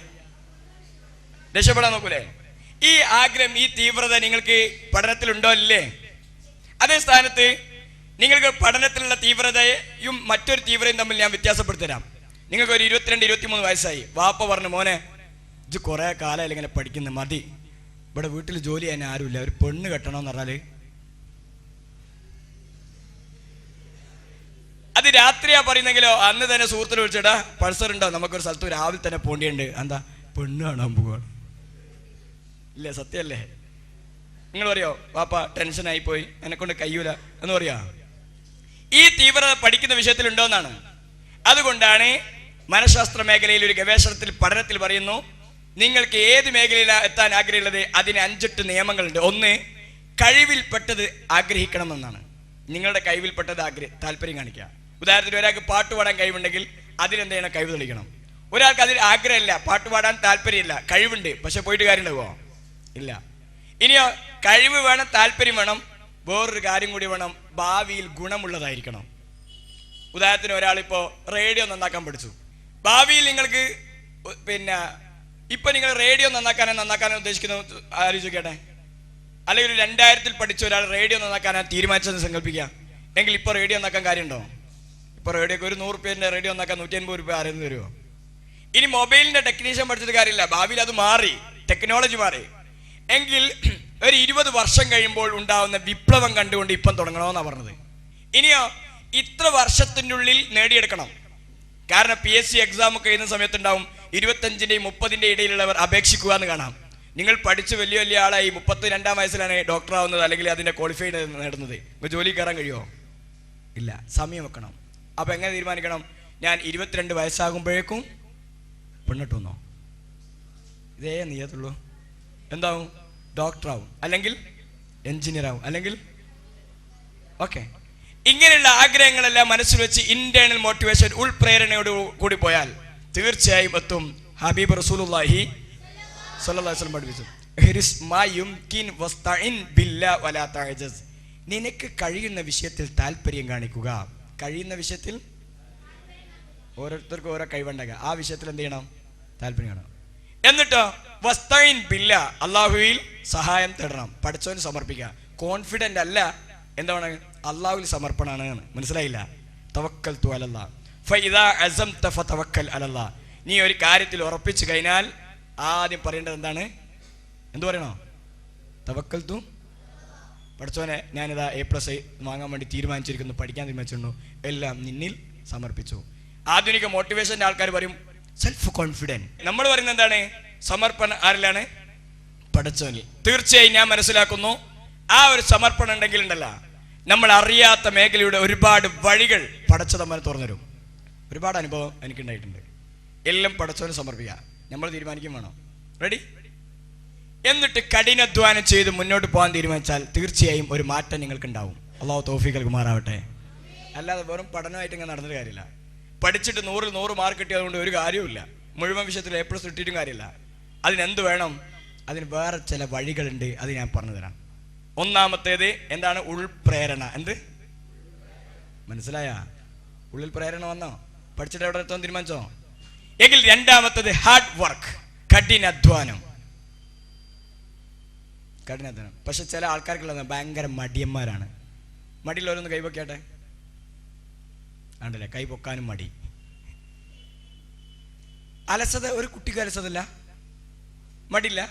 രക്ഷപ്പെടാൻ നോക്കൂലേ? ഈ ആഗ്രഹം, ഈ തീവ്രത നിങ്ങൾക്ക് പഠനത്തിലുണ്ടോ? അല്ലേ? അതേ സ്ഥാനത്ത് നിങ്ങൾക്ക് പഠനത്തിലുള്ള തീവ്രതയും മറ്റൊരു തീവ്രതയും തമ്മിൽ ഞാൻ വ്യത്യാസപ്പെടുത്തരാം. നിങ്ങൾക്ക് ഒരു 22-23 വയസ്സായി. വാപ്പ പറഞ്ഞു, മോനെ ഇത് കുറെ കാലം ഇങ്ങനെ പഠിക്കുന്ന മതി, ഇവിടെ വീട്ടിൽ ജോലി ചെയ്യാൻ ആരുമില്ല, ഒരു പെണ്ണ് കെട്ടണമെന്ന് പറഞ്ഞാല് അത് രാത്രിയാ പറയുന്നെങ്കിലോ അന്ന് തന്നെ സുഹൃത്തിനെ വിളിച്ചിട്ടാ പൾസർ ഉണ്ടോ, നമുക്കൊരു സ്ഥലത്ത് രാവിലെ തന്നെ പോണ്ടിയുണ്ട്, എന്താ പെണ്ണ് കാണാൻ പോവാണ്. ഇല്ലേ? സത്യല്ലേ? നിങ്ങൾ പറയോ വാപ്പ ടെൻഷനായി പോയി, എന്നെക്കൊണ്ട് കഴിയൂല എന്ന് പറയാ? ഈ തീവ്രത പഠിക്കുന്ന വിഷയത്തിൽ ഉണ്ടോന്നാണ്. അതുകൊണ്ടാണ് മനഃശാസ്ത്ര മേഖലയിൽ ഒരു ഗവേഷണത്തിൽ പഠനത്തിൽ പറയുന്നു, നിങ്ങൾക്ക് ഏത് മേഖലയിലാണ് എത്താൻ ആഗ്രഹമുള്ളത് അതിന് 5-8 നിയമങ്ങളുണ്ട്. ഒന്ന്, കഴിവിൽപ്പെട്ടത് ആഗ്രഹിക്കണമെന്നാണ്. നിങ്ങളുടെ കഴിവിൽപ്പെട്ടത് താല്പര്യം കാണിക്കുക. ഉദാഹരണത്തിന്, ഒരാൾക്ക് പാട്ട് പാടാൻ കഴിവുണ്ടെങ്കിൽ അതിലെന്ത് ചെയ്യണം? കഴിവ് തെളിയിക്കണം. ഒരാൾക്ക് അതിൽ ആഗ്രഹമില്ല, പാട്ട് പാടാൻ താല്പര്യമില്ല, കഴിവുണ്ട്, പക്ഷെ പോയിട്ട് കാര്യം ഉണ്ടാവുമോ? ഇല്ല. ഇനിയോ, കഴിവ് വേണം, താല്പര്യം വേണം, വേറൊരു കാര്യം കൂടി വേണം, ഭാവിയിൽ ഗുണമുള്ളതായിരിക്കണം. ഉദാഹരണത്തിന്, ഒരാളിപ്പോ റേഡിയോ നന്നാക്കാൻ പഠിച്ചു. ഭാവിയിൽ നിങ്ങൾക്ക് ഇപ്പൊ നിങ്ങൾ റേഡിയോ നന്നാക്കാനോ ഉദ്ദേശിക്കുന്നത് ആലോചിക്കട്ടെ. അല്ലെങ്കിൽ ഒരു 2000-ൽ പഠിച്ച ഒരാൾ റേഡിയോ നന്നാക്കാനാണ് തീരുമാനിച്ചതെന്ന് സങ്കല്പിക്കുക. എങ്കിൽ ഇപ്പൊ റേഡിയോ നന്നാക്കാൻ കാര്യമുണ്ടോ? ഇപ്പൊ റേഡിയോക്ക് ഒരു 100 രൂപയുടെ റേഡിയോ നന്നാക്കാൻ 150 രൂപ ആരെന്ന് തരുമോ? ഇനി മൊബൈലിന്റെ ടെക്നീഷ്യൻ പഠിച്ചിട്ട് കാര്യമില്ല, ഭാവിയിൽ അത് മാറി, ടെക്നോളജി മാറി. എങ്കിൽ ഒരു 20 വർഷം കഴിയുമ്പോൾ ഉണ്ടാവുന്ന വിപ്ലവം കണ്ടുകൊണ്ട് ഇപ്പം തുടങ്ങണമെന്നാണ് പറഞ്ഞത്. ഇനിയോ ഇത്ര വർഷത്തിനുള്ളിൽ നേടിയെടുക്കണം. കാരണം PSC എക്സാം ഒക്കെ എഴുതുന്ന സമയത്തുണ്ടാവും 25-ന്റെയും 30-ന്റെയും ഇടയിലുള്ളവർ അപേക്ഷിക്കുക എന്ന് കാണാം. നിങ്ങൾ പഠിച്ച് വലിയ വലിയ ആളായി 32-ാം വയസ്സിലാണ് ഡോക്ടർ ആവുന്നത്, അല്ലെങ്കിൽ അതിൻ്റെ ക്വാളിഫൈഡ് നേടുന്നത്. ഇപ്പോൾ ജോലി കയറാൻ കഴിയുമോ? ഇല്ല, സമയം വെക്കണം. അപ്പോൾ എങ്ങനെ തീരുമാനിക്കണം? ഞാൻ 22 വയസ്സാകുമ്പോഴേക്കും പെണ്ണിട്ടുന്നോ? ഇതേ നീയത്തുള്ളൂ. എന്താവും? ഡോക്ടറാവും, അല്ലെങ്കിൽ എൻജിനീയർ ആവും, അല്ലെങ്കിൽ ഓക്കെ. ഇങ്ങനെയുള്ള ആഗ്രഹങ്ങളെല്ലാം മനസ്സിൽ വെച്ച് ഇന്റേണൽ മോട്ടിവേഷൻ, ഉൾപ്രേരണയോട് കൂടി പോയാൽ തീർച്ചയായും എത്തും. ഹബീബ് റസൂലുള്ളാഹി സ്വല്ലല്ലാഹു അലൈഹി വസല്ലം പഠിപ്പിച്ചു, നിനക്ക് കഴിയുന്ന വിഷയത്തിൽ താല്പര്യം കാണിക്കുക. കഴിയുന്ന വിഷയത്തിൽ ഓരോരുത്തർക്കും ഓരോ കഴിവുണ്ടാകുക. ആ വിഷയത്തിൽ എന്ത് ചെയ്യണം? താല്പര്യം കാണണം. എന്നിട്ടോ വസ്തഈൻ ബില്ലാ, അള്ളാഹുവിൽ സഹായം തേടണം. പഠിച്ചവന് സമർപ്പിക്കുക. കോൺഫിഡന്റ് അല്ല, എന്താണ്? അള്ളാഹുവിൽ സമർപ്പണമാണ്. മനസ്സിലായില്ല? തവക്കൽതു അലല്ലാഹ് ഫഇദാ അസംത ഫതവക്കൽ അലല്ലാഹ്. നീ ഒരു കാര്യത്തിൽ ഉറപ്പിച്ചു കഴിഞ്ഞാൽ ആദ്യം പറയേണ്ടത് എന്താണ്? എന്ത് പറയണോ? തവക്കൽതു, പഠിച്ചവനെ ഞാനിതാ A+ വാങ്ങാൻ വേണ്ടി തീരുമാനിച്ചിരിക്കുന്നു, പഠിക്കാൻ തീരുമാനിച്ചിരുന്നു, എല്ലാം നിന്നിൽ സമർപ്പിച്ചു. ആധുനിക മോട്ടിവേഷൻ്റെ ആൾക്കാർ പറയും സെൽഫ് കോൺഫിഡൻറ്റ്. നമ്മൾ പറയുന്നത് എന്താണ്? സമർപ്പണം ആരിലാണ്? പഠിച്ചവനിൽ. തീർച്ചയായും ഞാൻ മനസ്സിലാക്കുന്നു, ആ ഒരു സമർപ്പണം ഉണ്ടെങ്കിൽ ഉണ്ടല്ല, നമ്മൾ അറിയാത്ത മേഖലയുടെ ഒരുപാട് വഴികൾ പടച്ച നമ്മൾ തുറന്നുതരും. ഒരുപാട് അനുഭവം എനിക്കുണ്ടായിട്ടുണ്ട്. എല്ലാം പടച്ചവന് സമർപ്പിക്കുക. നമ്മൾ തീരുമാനിക്കും വേണം. റെഡി? എന്നിട്ട് കഠിനാധ്വാനം ചെയ്ത് മുന്നോട്ട് പോകാൻ തീരുമാനിച്ചാൽ തീർച്ചയായും ഒരു മാറ്റം നിങ്ങൾക്ക് ഉണ്ടാവും. അള്ളാഹു തൗഫീഖ് നൽകുമാറാവട്ടെ. അല്ലാതെ വെറും പഠനമായിട്ട് ഇങ്ങനെ നടന്നൊരു കാര്യമില്ല. പഠിച്ചിട്ട് 100-ൽ 100 മാർക്ക് കിട്ടിയതുകൊണ്ട് ഒരു കാര്യവുമില്ല. മുഴുവൻ വിഷയത്തിൽ A+ കിട്ടിയിട്ടും കാര്യമില്ല. അതിനെന്ത് വേണം? അതിന് വേറെ ചില വഴികളുണ്ട്. അത് ഞാൻ പറഞ്ഞു തരാം. ഒന്നാമത്തേത് എന്താണ്? ഉൾപ്രേരണ. എന്ത്? മനസ്സിലായ? ഉള്ളിൽ പ്രേരണ വന്നോ? പഠിച്ചിട്ട് എവിടെ എത്താൻ തീരുമാനിച്ചോ? എങ്കിൽ രണ്ടാമത്തേത് ഹാർഡ് വർക്ക്, കഠിനാധ്വാനം. കഠിനാധ്വാനം. പക്ഷെ ചില ആൾക്കാർക്കുള്ളത് ഭയങ്കര മടിയന്മാരാണ്. മടിയുള്ളവരൊന്ന് കൈപൊക്കാട്ടെ. ആണ്ടല്ലേ, കൈ പൊക്കാനും മടി. അലസത ഒരു കുട്ടിക്ക് അലസതല്ല, മടിയില്ല.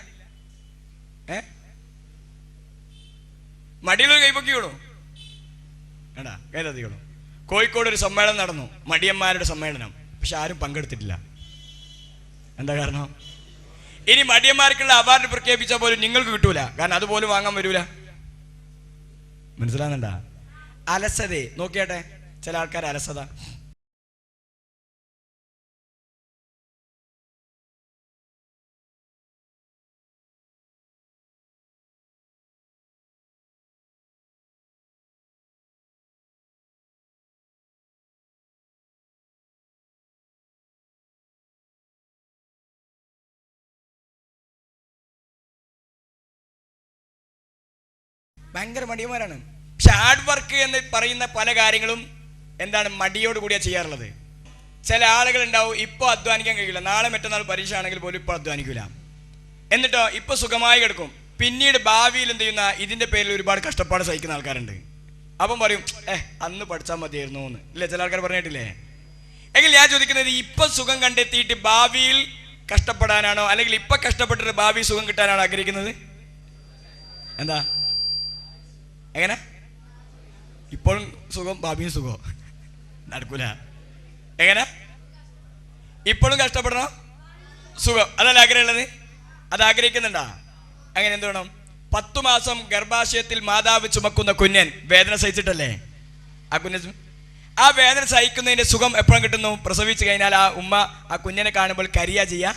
മടിയുള്ളൊരു കൈപൊക്കിയോളൂ. വേണ്ടാ, കൈതത്തിക്കോളൂ. കോഴിക്കോട് ഒരു സമ്മേളനം നടന്നു, മടിയന്മാരുടെ സമ്മേളനം. പക്ഷെ ആരും പങ്കെടുത്തിട്ടില്ല. എന്താ കാരണം? ഇനി മടിയന്മാർക്കുള്ള അവാർഡ് പ്രഖ്യാപിച്ചാൽ പോലും നിങ്ങൾക്ക് കിട്ടൂല. കാരണം അതുപോലും വാങ്ങാൻ വരൂല. മനസ്സിലാകുന്നുണ്ടാ? അലസത നോക്കിയാട്ടെ. ചില ആൾക്കാർ അലസത. ഭയങ്കര മടിയന്മാരാണ്. പക്ഷെ ഹാർഡ് വർക്ക് എന്ന് പറയുന്ന പല കാര്യങ്ങളും എന്താണ്? മടിയോട് കൂടിയാണ് ചെയ്യാറുള്ളത്. ചില ആളുകൾ ഉണ്ടാവും, ഇപ്പോൾ അധ്വാനിക്കാൻ കഴിയില്ല, നാളെ മറ്റന്നാൾ പരീക്ഷ ആണെങ്കിൽ പോലും ഇപ്പോൾ അധ്വാനിക്കില്ല. എന്നിട്ടോ ഇപ്പോൾ സുഖമായി കിടക്കും. പിന്നീട് ഭാവിയിൽ എന്ത് ചെയ്യുന്ന ഇതിൻ്റെ പേരിൽ ഒരുപാട് കഷ്ടപ്പാട് സഹിക്കുന്ന ആൾക്കാരുണ്ട്. അപ്പം പറയും അന്ന് പഠിച്ചാൽ മതിയായിരുന്നു എന്ന്. ഇല്ലേ? ചില ആൾക്കാർ പറഞ്ഞിട്ടില്ലേ? എങ്കിൽ ഞാൻ ചോദിക്കുന്നത്, ഇപ്പം സുഖം കണ്ടെത്തിയിട്ട് ഭാവിയിൽ കഷ്ടപ്പെടാനാണോ, അല്ലെങ്കിൽ ഇപ്പം കഷ്ടപ്പെട്ടിട്ട് ഭാവി സുഖം കിട്ടാനാണോ ആഗ്രഹിക്കുന്നത്? എന്താ? എങ്ങനെ? ഇപ്പോഴും സുഖം ഭാവിയും സുഖം നടക്കൂല. എങ്ങനെ? ഇപ്പോഴും കഷ്ടപ്പെടണം, സുഖം, അതല്ല ആഗ്രഹമുള്ളത്? അത് ആഗ്രഹിക്കുന്നുണ്ടാ? അങ്ങനെ എന്ത് വേണം? 10 മാസം ഗർഭാശയത്തിൽ മാതാവ് ചുമക്കുന്ന കുഞ്ഞൻ വേദന സഹിച്ചിട്ടല്ലേ ആ കുഞ്ഞൻ? ആ വേദന സഹിക്കുന്നതിന്റെ സുഖം എപ്പോഴും കിട്ടുന്നു? പ്രസവിച്ചു കഴിഞ്ഞാൽ ആ ഉമ്മ ആ കുഞ്ഞിനെ കാണുമ്പോൾ കരിയാ ചെയ്യാ.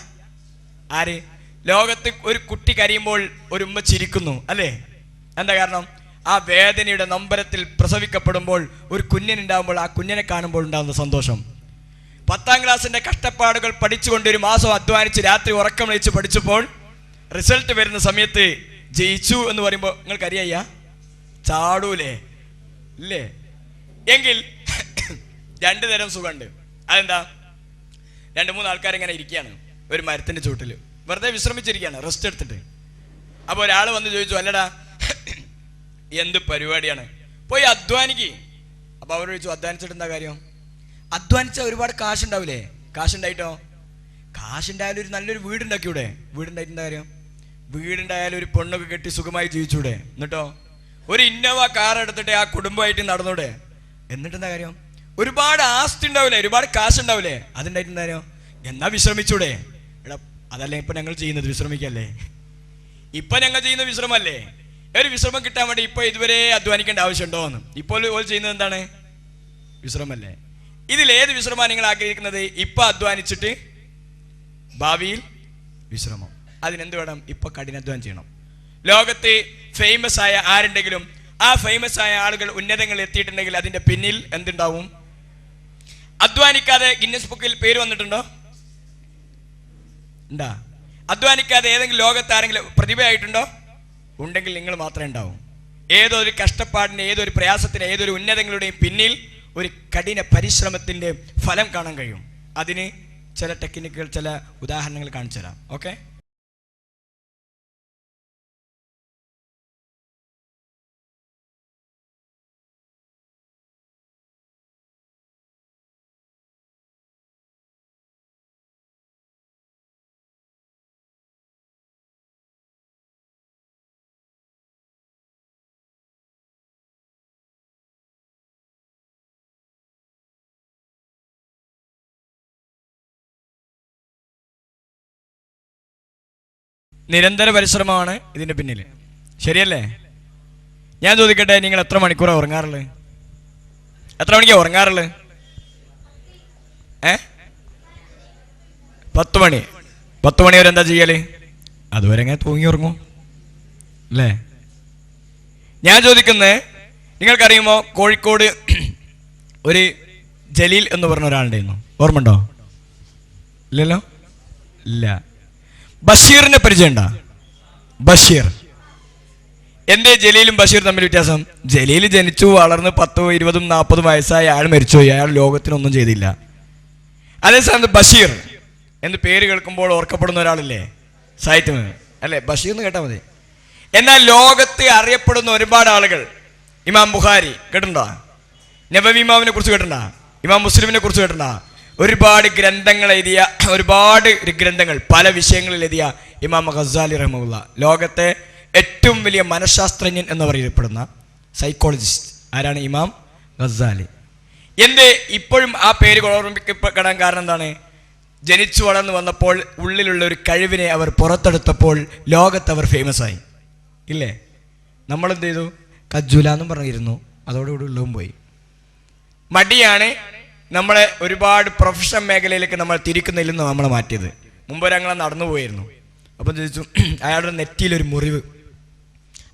ആര്? ലോകത്ത് ഒരു കുട്ടി കരയുമ്പോൾ ഒരു ഉമ്മ ചിരിക്കുന്നു, അല്ലേ? എന്താ കാരണം? ആ വേദനയുടെ നൊമ്പരത്തിൽ പ്രസവിക്കപ്പെടുമ്പോൾ ഒരു കുഞ്ഞിനുണ്ടാകുമ്പോൾ ആ കുഞ്ഞിനെ കാണുമ്പോൾ ഉണ്ടാകുന്ന സന്തോഷം. 10ാം ക്ലാസ്സിന്റെ കഷ്ടപ്പാടുകൾ പഠിച്ചുകൊണ്ട് 1 മാസം അധ്വാനിച്ച് രാത്രി ഉറക്കം വിളിച്ച് പഠിച്ചപ്പോൾ റിസൾട്ട് വരുന്ന സമയത്ത് ജയിച്ചു എന്ന് പറയുമ്പോൾ നിങ്ങൾക്കറിയാ? ചാടൂലേ? ഇല്ലേ? എങ്കിൽ 2 തരം സുഖമുണ്ട്. അതെന്താ? 2-3 ആൾക്കാർ ഇങ്ങനെ ഇരിക്കുകയാണ് ഒരു മരത്തിന്റെ ചുവട്ടിൽ, വെറുതെ വിശ്രമിച്ചിരിക്കുകയാണ്, റെസ്റ്റ് എടുത്തിട്ട്. അപ്പോൾ ഒരാൾ വന്ന് ചോദിച്ചു, അല്ലടാ എന്ത് പരിപാടിയാണ്, പോയി അധ്വാനിക്ക്. അപ്പോൾ അവർ ചോദിച്ചു, അധ്വാനിച്ചിട്ട് എന്താ കാര്യം? അധ്വാനിച്ചാൽ ഒരുപാട് കാശുണ്ടാവില്ലേ? കാശുണ്ടായിട്ടോ? കാശുണ്ടായാലും ഒരു നല്ലൊരു വീടുണ്ടാക്കിയൂടെ? വീടുണ്ടായിട്ട് എന്താ കാര്യം? വീടുണ്ടായാലും ഒരു പെണ്ണൊക്കെ കെട്ടി സുഖമായി ജീവിച്ചൂടെ? എന്നിട്ടോ ഒരു ഇന്നോവ കാർ എടുത്തിട്ട് ആ കുടുംബമായിട്ട് നടന്നൂടെ? എന്നിട്ടെന്താ കാര്യം? ഒരുപാട് ആസ്തി ഉണ്ടാവില്ലേ, ഒരുപാട് കാശ് ഉണ്ടാവില്ലേ, അതുണ്ടായിട്ട് എന്താ കാര്യം? എന്നാ വിശ്രമിച്ചൂടെ? എടാ അതല്ലേ ഇപ്പൊ ഞങ്ങൾ ചെയ്യുന്നത്, വിശ്രമിക്കല്ലേ? ഇപ്പൊ ഞങ്ങൾ ചെയ്യുന്ന വിശ്രമല്ലേ? ഒരു വിശ്രമം കിട്ടാൻ വേണ്ടി ഇപ്പൊ ഇതുവരെ അധ്വാനിക്കേണ്ട ആവശ്യമുണ്ടോ എന്ന് ഇപ്പോൾ ചെയ്യുന്നത് എന്താണ്? വിശ്രമല്ലേ? ഇതിലേത് വിശ്രമമാണ് നിങ്ങൾ ആഗ്രഹിക്കുന്നത്? ഇപ്പൊ അധ്വാനിച്ചിട്ട് ഭാവിയിൽ വിശ്രമം. അതിനെന്ത് വേണം? ഇപ്പൊ കഠിനാധ്വാനം ചെയ്യണം. ലോകത്ത് ഫേമസ് ആയ ആരുണ്ടെങ്കിലും ആ ഫേമസ് ആയ ആളുകൾ ഉന്നതങ്ങളിൽ എത്തിയിട്ടുണ്ടെങ്കിൽ അതിന്റെ പിന്നിൽ എന്തുണ്ടാവും? അധ്വാനിക്കാതെ ഗിന്നസ് ബുക്കിൽ പേര് വന്നിട്ടുണ്ടോ? ഉണ്ടാ? അധ്വാനിക്കാതെ ഏതെങ്കിലും ലോകത്ത് ആരെങ്കിലും പ്രതിഭയായിട്ടുണ്ടോ? ഉണ്ടെങ്കിൽ നിങ്ങൾ മാത്രമേ ഉണ്ടാവും. ഏതൊരു കഷ്ടപ്പാടിന്റെ, ഏതൊരു പ്രയാസത്തിന്റെ, ഏതൊരു ഉന്നതങ്ങളുടെയും പിന്നിൽ ഒരു കഠിന പരിശ്രമത്തിന്റെ ഫലം കാണാൻ കഴിയും. അതിന് ചില ടെക്നിക്കുകൾ, ചില ഉദാഹരണങ്ങൾ കാണിച്ചു തരാം. ഓക്കെ, നിരന്തര പരിശ്രമമാണ് ഇതിന്റെ പിന്നിൽ. ശരിയല്ലേ? ഞാൻ ചോദിക്കട്ടെ, നിങ്ങൾ എത്ര മണിക്കൂറാണ് ഉറങ്ങാറുള്ളത്? എത്ര മണിക്കാണ് ഉറങ്ങാറുള്ളത്? 10 മണി. 10 മണി വരെ എന്താ ചെയ്യല്? അതുവരെ എങ്ങനെ തൂങ്ങി ഉറങ്ങും അല്ലേ? ഞാൻ ചോദിക്കുന്നത്, നിങ്ങൾക്കറിയുമോ കോഴിക്കോട് ഒരു ജലീൽ എന്ന് പറഞ്ഞ ഒരാളുണ്ടായിരുന്നു, ഓർമ്മ ഉണ്ടോ? ഇല്ലല്ലോ? ഇല്ല. ബഷീറിനെ പരിചയമുണ്ടോ? ബഷീർ. എന്തേ ജലീലും ബഷീർ തമ്മിൽ വ്യത്യാസം? ജലീൽ ജനിച്ചു വളർന്ന് 10, 20, 40 വയസ്സായ അയാൾ മരിച്ചുപോയി, അയാൾ ലോകത്തിനൊന്നും ചെയ്തില്ല. അതേസമയത്ത് ബഷീർ എന്ന് പേര് കേൾക്കുമ്പോൾ ഓർക്കപ്പെടുന്ന ഒരാളല്ലേ സാഹിത്യം അല്ലേ? ബഷീർ എന്ന് കേട്ടാൽ മതി. എന്നാൽ ലോകത്ത് അറിയപ്പെടുന്ന ഒരുപാട് ആളുകൾ, ഇമാം ബുഖാരി കേട്ടിട്ടുണ്ടോ? നബവി ഇമാമിനെ കുറിച്ച് കേട്ടിട്ടുണ്ടോ? ഇമാം മുസ്ലിമിനെ കുറിച്ച് കേട്ടിട്ടുണ്ടോ? ഒരുപാട് ഗ്രന്ഥങ്ങൾ എഴുതിയ, ഒരുപാട് ഗ്രന്ഥങ്ങൾ പല വിഷയങ്ങളിൽ എഴുതിയ ഇമാം ഗസാലി റഹ്മത്തുള്ള, ലോകത്തെ ഏറ്റവും വലിയ മനഃശാസ്ത്രജ്ഞൻ എന്ന് പറയപ്പെടുന്ന സൈക്കോളജിസ്റ്റ് ആരാണ്? ഇമാം ഗസാലി. എന്തേ ഇപ്പോഴും ആ പേര് ഓർമ്മിക്കപ്പെടാൻ കാരണം എന്താണ്? ജനിച്ചു വളർന്നു വന്നപ്പോൾ ഉള്ളിലുള്ള ഒരു കഴിവിനെ അവർ പുറത്തെടുത്തപ്പോൾ ലോകത്ത് അവർ ഫേമസ് ആയി. ഇല്ലേ? നമ്മളെന്ത് ചെയ്തു? കജ്ജൂല എന്നും പറഞ്ഞിരുന്നു, അതോടുകൂടി ഉള്ളവും പോയി. മടിയാണ് നമ്മളെ ഒരുപാട് പ്രൊഫഷണൽ മേഖലയിലേക്ക് നമ്മൾ തിരിക്കുന്നതിൽ നിന്ന് നമ്മളെ മാറ്റിയത്. മുമ്പ് ഒരങ്ങളെ നടന്നു പോയിരുന്നു. അപ്പം ചോദിച്ചു, അയാളുടെ നെറ്റിയിലൊരു മുറിവ്.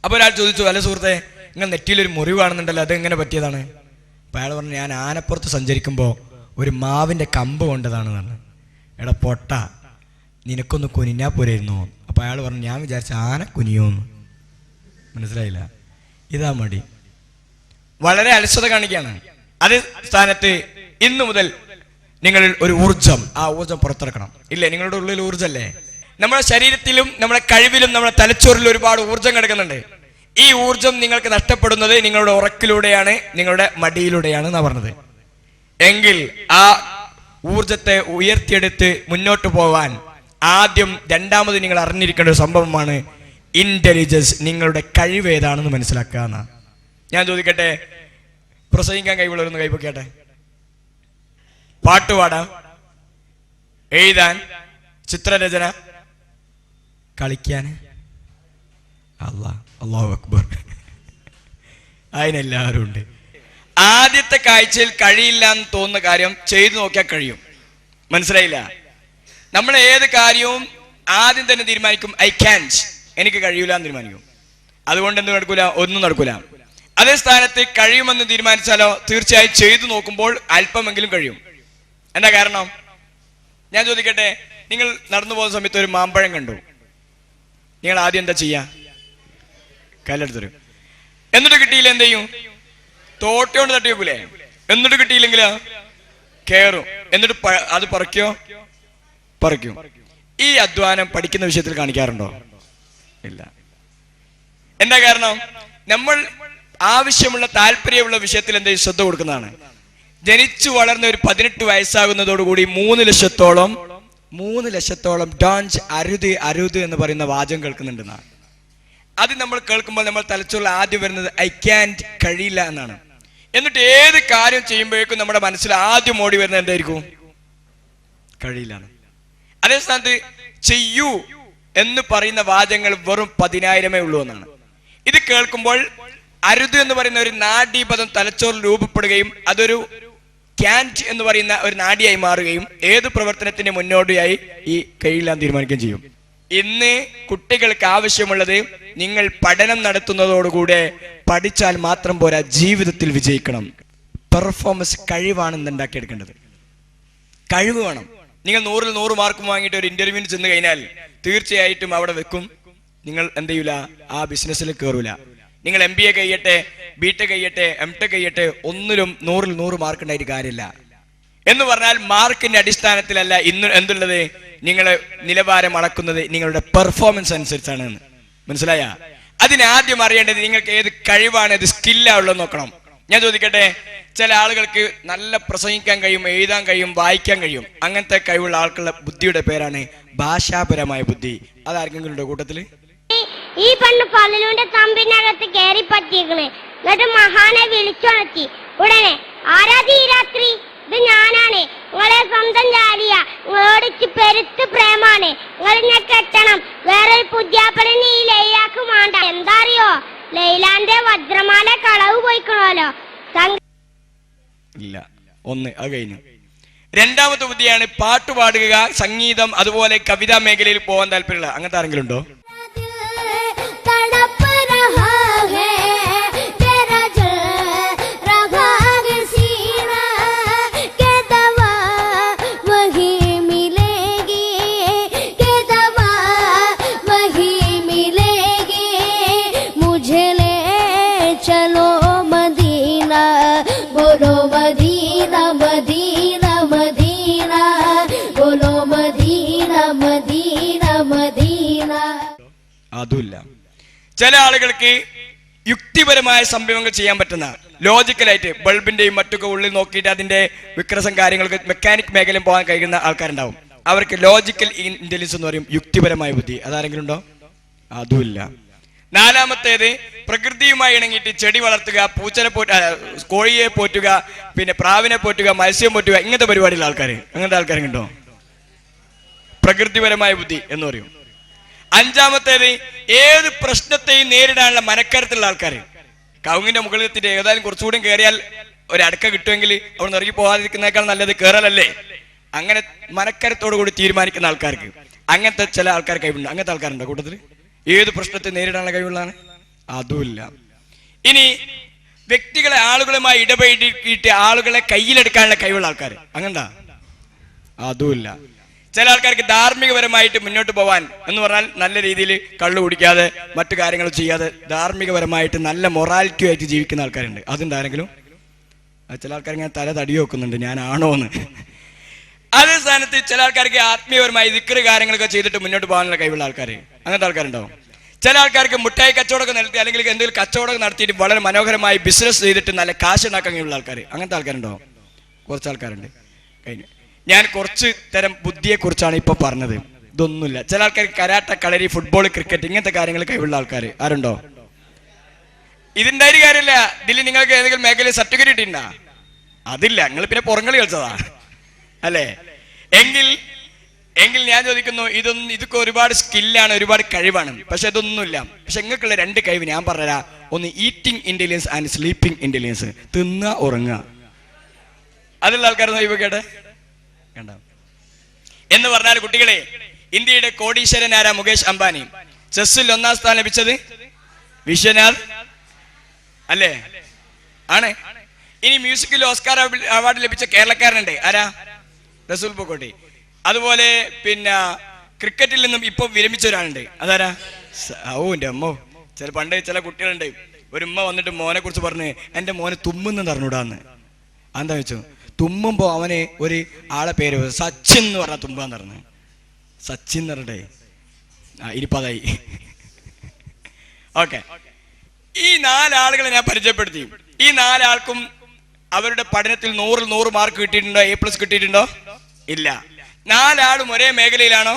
അപ്പോൾ ഒരാൾ ചോദിച്ചു, അല്ല സുഹൃത്തെ, നിങ്ങൾ നെറ്റിയിലൊരു മുറിവ് കാണുന്നുണ്ടല്ലോ, അതെങ്ങനെ പറ്റിയതാണ്? അപ്പോൾ അയാൾ പറഞ്ഞു, ഞാൻ ആനപ്പുറത്ത് സഞ്ചരിക്കുമ്പോൾ ഒരു മാവിൻ്റെ കമ്പ് കൊണ്ടതാണെന്ന് പറഞ്ഞു. എടാ പൊട്ട, നിനക്കൊന്ന് കുനിഞ്ഞാൽ പോരായിരുന്നു. അപ്പോൾ അയാൾ പറഞ്ഞു, ഞാൻ വിചാരിച്ച ആന കുനിയോന്ന്. മനസ്സിലായില്ല? ഇതാ മടി. വളരെ അലസത കാണിക്കുകയാണ്. അതേ സ്ഥാനത്ത് ഇന്നു മുതൽ നിങ്ങളിൽ ഒരു ഊർജം, ആ ഊർജം പുറത്തിറക്കണം. ഇല്ലേ? നിങ്ങളുടെ ഉള്ളിൽ ഊർജ്ജമല്ലേ? നമ്മുടെ ശരീരത്തിലും നമ്മുടെ കഴിവിലും നമ്മുടെ തലച്ചോറിലും ഒരുപാട് ഊർജം കിടക്കുന്നുണ്ട്. ഈ ഊർജം നിങ്ങൾക്ക് നഷ്ടപ്പെടുന്നത് നിങ്ങളുടെ ഉറക്കിലൂടെയാണ്, നിങ്ങളുടെ മടിയിലൂടെയാണ് എന്നാണ് പറഞ്ഞത്. എങ്കിൽ ആ ഊർജത്തെ ഉയർത്തിയെടുത്ത് മുന്നോട്ട് പോവാൻ ആദ്യം, രണ്ടാമത് നിങ്ങൾ അറിഞ്ഞിരിക്കേണ്ട ഒരു സംഭവമാണ് ഇന്റലിജൻസ്. നിങ്ങളുടെ കഴിവ് ഏതാണെന്ന് മനസ്സിലാക്കുക എന്നാണ്. ഞാൻ ചോദിക്കട്ടെ, പ്രസംഗിക്കാൻ കഴിവുള്ളവരൊന്ന് കൈപ്പൊക്കട്ടെ. പാട്ടുപാടാം, എഴുതാൻ, ചിത്രരചന, കളിക്കാൻ, അല്ലാഹു അക്ബർ, അതിനെല്ലാവരും ഉണ്ട്. ആദ്യത്തെ കാഴ്ചയിൽ കഴിയില്ല എന്ന് തോന്നുന്ന കാര്യം ചെയ്തു നോക്കിയാൽ കഴിയും. മനസ്സിലായില്ല? നമ്മൾ ഏത് കാര്യവും ആദ്യം തന്നെ തീരുമാനിക്കും, ഐ ക്യാൻറ്റ്, എനിക്ക് കഴിയൂല എന്ന് തീരുമാനിക്കും. അതുകൊണ്ട് എന്ത് നടക്കൂല? ഒന്നും നടക്കൂല. അതേ സ്ഥാനത്ത് കഴിയുമെന്ന് തീരുമാനിച്ചാലോ തീർച്ചയായും ചെയ്തു നോക്കുമ്പോൾ അല്പമെങ്കിലും കഴിയും. എന്താ കാരണം? ഞാൻ ചോദിക്കട്ടെ, നിങ്ങൾ നടന്നു പോകുന്ന സമയത്ത് ഒരു മാമ്പഴം കണ്ടു, നിങ്ങൾ ആദ്യം എന്താ ചെയ്യാ? കല്ലെടുത്തരും. എന്നിട്ട് കിട്ടിയില്ല എന്ത് ചെയ്യും? തോട്ടയോണ്ട് തട്ടി വെക്കൂലേ? എന്നിട്ട് കിട്ടിയില്ലെങ്കിലോ കയറും. എന്നിട്ട് അത് പറിക്കും. ഈ അധ്വാനം പഠിക്കുന്ന വിഷയത്തിൽ കാണിക്കാറുണ്ടോ? ഇല്ല. എന്താ കാരണം? നമ്മൾ ആവശ്യമുള്ള, താല്പര്യമുള്ള വിഷയത്തിൽ എന്തെങ്കിലും ശ്രദ്ധ കൊടുക്കുന്നതാണ്. ജനിച്ചു വളർന്ന ഒരു 18 വയസ്സാകുന്നതോടുകൂടി 3 ലക്ഷത്തോളം 3 ലക്ഷത്തോളം ഡോഞ്ച് അരുത് അരുത് എന്ന് പറയുന്ന വാചകം കേൾക്കുന്നുണ്ടെന്നാണ്. അത് നമ്മൾ കേൾക്കുമ്പോൾ നമ്മൾ തലച്ചോറിൽ ആദ്യം വരുന്നത് ഐ ക്യാൻറ്റ്, കഴിയില്ല എന്നാണ്. എന്നിട്ട് ഏത് കാര്യം ചെയ്യുമ്പോഴേക്കും നമ്മുടെ മനസ്സിൽ ആദ്യം ഓടി വരുന്നത് എന്തായിരിക്കും? കഴിയില്ല. അതേ സ്ഥാനത്ത് ചെയ്യൂ എന്ന് പറയുന്ന വാചകങ്ങൾ വെറും 10,000 ഉള്ളൂ എന്നാണ്. ഇത് കേൾക്കുമ്പോൾ അരുത് എന്ന് പറയുന്ന ഒരു നാഡീപദം തലച്ചോറിൽ രൂപപ്പെടുകയും അതൊരു ക്യാൻറ്റ് എന്ന് പറയുന്ന ഒരു നാഡിയായി മാറുകയും ഏത് പ്രവർത്തനത്തിന് മുന്നോടിയായി ഈ കഴിയില്ലാന്ന് തീരുമാനിക്കുകയും ചെയ്യും. ഇന്ന് കുട്ടികൾക്ക് ആവശ്യമുള്ളത് നിങ്ങൾ പഠനം നടത്തുന്നതോടുകൂടെ പഠിച്ചാൽ മാത്രം പോരാ, ജീവിതത്തിൽ വിജയിക്കണം. പെർഫോമൻസ് കഴിവാണ് ഇന്ന് ഉണ്ടാക്കിയെടുക്കേണ്ടത്. കഴിവ് വേണം. നിങ്ങൾ 100-ൽ 100 മാർക്കും വാങ്ങിയിട്ട് ഒരു ഇന്റർവ്യൂവിന് ചെന്ന് കഴിഞ്ഞാൽ തീർച്ചയായിട്ടും അവിടെ വെക്കും. നിങ്ങൾ എന്ത് ചെയ്യൂല? ആ ബിസിനസ്സിൽ കയറൂല. നിങ്ങൾ MBA കഴിയട്ടെ, BTech കഴിയട്ടെ, MTech കഴിയട്ടെ, ഒന്നിലും 100-ൽ 100 മാർക്ക് ഉണ്ടായിട്ട് കാര്യമില്ല. എന്ന് പറഞ്ഞാൽ മാർക്കിന്റെ അടിസ്ഥാനത്തിലല്ല ഇന്ന് എന്തുള്ളത്, നിങ്ങളെ നിലവാരം അളക്കുന്നത് നിങ്ങളുടെ പെർഫോമൻസ് അനുസരിച്ചാണ്. മനസ്സിലായ? അതിനാദ്യം അറിയേണ്ടത് നിങ്ങൾക്ക് ഏത് കഴിവാണ്, ഏത് സ്കില്ലാ ഉള്ളത് നോക്കണം. ഞാൻ ചോദിക്കട്ടെ, ചില ആളുകൾക്ക് നല്ല പ്രസംഗിക്കാൻ കഴിയും, എഴുതാൻ കഴിയും, വായിക്കാൻ കഴിയും. അങ്ങനത്തെ കഴിവുള്ള ആൾക്കുള്ള ബുദ്ധിയുടെ പേരാണ് ഭാഷാപരമായ ബുദ്ധി. അതാർക്കെങ്കിലും ഉണ്ടോ കൂട്ടത്തില്? ഈ പെണ്ണ് പള്ളിയുടെ തമ്പിനകത്ത് കയറി പറ്റിയേക്കണ്. എന്നിട്ട് മഹാനെ വിളിച്ചുണർത്തി. ഉടനെ ആരാധി ഈ രാത്രി? ഇത് ഞാനാണ്, നിങ്ങളെ സ്വന്തം ജാലിയ. നിങ്ങളോടിച്ച് പെരുത്ത് പ്രേമാണ്. നിങ്ങൾ ഞാൻ കെട്ടണം. വേറെ പുതിയാപ്പളിന് ഈ ലൈലാക്ക് വേണ്ട. എന്താ അറിയോ, ലൈലാന്റെ വജ്രമാല കളവ് പോയിക്കണല്ലോ. ഇല്ല, ഒന്ന് അത് കഴിഞ്ഞു. രണ്ടാമത്തെ ബുദ്ധിയാണ് പാട്ട് പാടുക, സംഗീതം, അതുപോലെ കവിതാ മേഖലയിൽ പോകാൻ താല്പര്യമുള്ള അങ്ങനത്തെ ആരെങ്കിലും ഉണ്ടോ? അതുമില്ല. ചില ആളുകൾക്ക് യുക്തിപരമായ സംഭവങ്ങൾ ചെയ്യാൻ പറ്റുന്ന, ലോജിക്കലായിട്ട് ബൾബിന്റെയും മറ്റൊക്കെ ഉള്ളിൽ നോക്കിയിട്ട് അതിന്റെ വിക്രസം കാര്യങ്ങൾക്ക് മെക്കാനിക് മേഖലയിൽ പോകാൻ കഴിയുന്ന ആൾക്കാരുണ്ടാവും. അവർക്ക് ലോജിക്കൽ ഇന്റലിജൻസ് എന്ന് പറയും, യുക്തിപരമായ ബുദ്ധി. അതാരെങ്കിലും ഉണ്ടോ? അതുമില്ല. നാലാമത്തേത് പ്രകൃതിയുമായി ഇണങ്ങിയിട്ട് ചെടി വളർത്തുക, പൂച്ചനെ കോഴിയെ പോറ്റുക, പിന്നെ പ്രാവിനെ പോറ്റുക, മത്സ്യം പോറ്റുക, ഇങ്ങനത്തെ പരിപാടിയുള്ള ആൾക്കാർ. അങ്ങനത്തെ ആൾക്കാരുണ്ടോ? പ്രകൃതിപരമായ ബുദ്ധി എന്ന് പറയും. അഞ്ചാമത്തേത് ഏത് പ്രശ്നത്തെയും നേരിടാനുള്ള മനക്കരുത്തുള്ള ആൾക്കാർ. കവുങ്ങിന്റെ മുകളിൽ എത്തിയിട്ട് ഏതായാലും കുറച്ചുകൂടി കയറിയാൽ ഒരു അടക്ക കിട്ടുമെങ്കിൽ അവിടെ നിന്ന് ഇറങ്ങി പോകാതിരിക്കുന്നേക്കാൾ നല്ലത് കയറലല്ലേ. അങ്ങനെ മനക്കരുത്തോടു കൂടി തീരുമാനിക്കുന്ന ആൾക്കാർക്ക് അങ്ങനത്തെ ചില ആൾക്കാർ കഴിവുണ്ട്. അങ്ങനത്തെ ആൾക്കാരുണ്ടോ കൂട്ടത്തിൽ? ഏത് പ്രശ്നത്തെ നേരിടാനുള്ള കഴിവുള്ളതാണ്? അതുമില്ല. ഇനി വ്യക്തികളെ, ആളുകളുമായി ഇടപെട്ടിട്ട് ആളുകളെ കയ്യിലെടുക്കാനുള്ള കഴിവുള്ള ആൾക്കാർ അങ്ങനെന്താ? അതുമില്ല. ചില ആൾക്കാർക്ക് ധാർമ്മികപരമായിട്ട് മുന്നോട്ട് പോവാൻ എന്ന് പറഞ്ഞാൽ നല്ല രീതിയിൽ കള്ളു കുടിക്കാതെ മറ്റു കാര്യങ്ങൾ ചെയ്യാതെ ധാർമ്മികപരമായിട്ട് നല്ല മൊറാലിറ്റി ആയിട്ട് ജീവിക്കുന്ന ആൾക്കാരുണ്ട്. അതുണ്ട് ആരെങ്കിലും? ചില ആൾക്കാർ ഇങ്ങനെ തല തടി വെക്കുന്നുണ്ട്, ഞാനാണോ എന്ന്. അതേ സ്ഥാനത്ത് ചില ആൾക്കാർക്ക് ആത്മീയപരമായി ദിക്റ് കാര്യങ്ങളൊക്കെ ചെയ്തിട്ട് മുന്നോട്ട് പോകാനുള്ള കഴിവുള്ള ആൾക്കാർ. അങ്ങനത്തെ ആൾക്കാരുണ്ടാവും. ചില ആൾക്കാർക്ക് മുട്ടായി കച്ചവടമൊക്കെ നടത്തി അല്ലെങ്കിൽ എന്തെങ്കിലും കച്ചവടം നടത്തിയിട്ട് വളരെ മനോഹരമായി ബിസിനസ് ചെയ്തിട്ട് നല്ല കാശ് ഉണ്ടാക്കാൻ കഴിവുള്ള ആൾക്കാർ. അങ്ങനത്തെ ആൾക്കാരുണ്ടോ? കുറച്ച് ആൾക്കാരുണ്ട്. കഴിഞ്ഞു. ഞാൻ കുറച്ച് തരം ബുദ്ധിയെ കുറിച്ചാണ് ഇപ്പൊ പറഞ്ഞത്. ഇതൊന്നുമില്ല. ചില ആൾക്കാർക്ക് കരാട്ട, കളരി, ഫുട്ബോൾ, ക്രിക്കറ്റ് ഇങ്ങനത്തെ കാര്യങ്ങൾ കഴിവുള്ള ആൾക്കാർ ആരുണ്ടോ? ഇതിന്റെ ഒരു കാര്യമില്ല. ഇതിൽ നിങ്ങൾക്ക് ഏതെങ്കിലും മേഖലയിൽ സർട്ടിഫിക്കറ്റ് ഉണ്ടോ? അതില്ല. നിങ്ങൾ പിന്നെ പുറങ്ങളി കളിച്ചതാ അല്ലേ? എങ്കിൽ ഞാൻ ചോദിക്കുന്നു, ഇതൊക്കെ ഒരുപാട് സ്കില്ലാണ്, ഒരുപാട് കഴിവാണ്. പക്ഷെ ഇതൊന്നുമില്ല. പക്ഷെ നിങ്ങൾക്കുള്ള 2 കഴിവ് ഞാൻ പറഞ്ഞുതരാം. ഒന്ന് eating intelligence and sleeping intelligence. തിന്നുക, ഉറങ്ങുക. അതുള്ള ആൾക്കാർ നോക്കിക്കട്ടെ. എന്ന് പറഞ്ഞാൽ കുട്ടികളെ, ഇന്ത്യയുടെ കോടീശ്വരൻ ആരാ? മുകേഷ് അംബാനി. ചെസ്സിൽ 1ാം സ്ഥാനം ലഭിച്ചത് വിശ്വനാഥ് അല്ലേ? ആണ്. ഇനി മ്യൂസിക്കിൽ ഓസ്കാർ അവാർഡ് ലഭിച്ച കേരളക്കാരനുണ്ട്. ആരാ? റസൂൽ പൂക്കോട്ടി. അതുപോലെ പിന്നെ ക്രിക്കറ്റിൽ നിന്നും ഇപ്പൊ വിരമിച്ച ഒരാളുണ്ട്. അതാരാ? എന്റെ അമ്മോ. പണ്ട് ചില കുട്ടികളുണ്ട്, ഒരു ഉമ്മ വന്നിട്ട് മോനെ കുറിച്ച് പറഞ്ഞ്, എന്റെ മോനെ തുമ്മെന്ന് പറഞ്ഞൂടാന്ന്. എന്താ വെച്ചു? തുമ്മുമ്പോ അവന് ഒരു ആളെ പേര് സച്ചിൻ എന്ന് പറഞ്ഞ തുമ്പാന്ന് പറഞ്ഞു. സച്ചിൻ എന്ന് പറഞ്ഞേ ഇനിപ്പതായി. ഓക്കെ. ഈ 4 ആളുകളെ ഞാൻ പരിചയപ്പെടുത്തി. ഈ 4 ആൾക്കും അവരുടെ പഠനത്തിൽ 100-ൽ 100 മാർക്ക് കിട്ടിയിട്ടുണ്ടോ? A+ കിട്ടിയിട്ടുണ്ടോ? ഇല്ല. നാലാളും ഒരേ മേഖലയിലാണോ?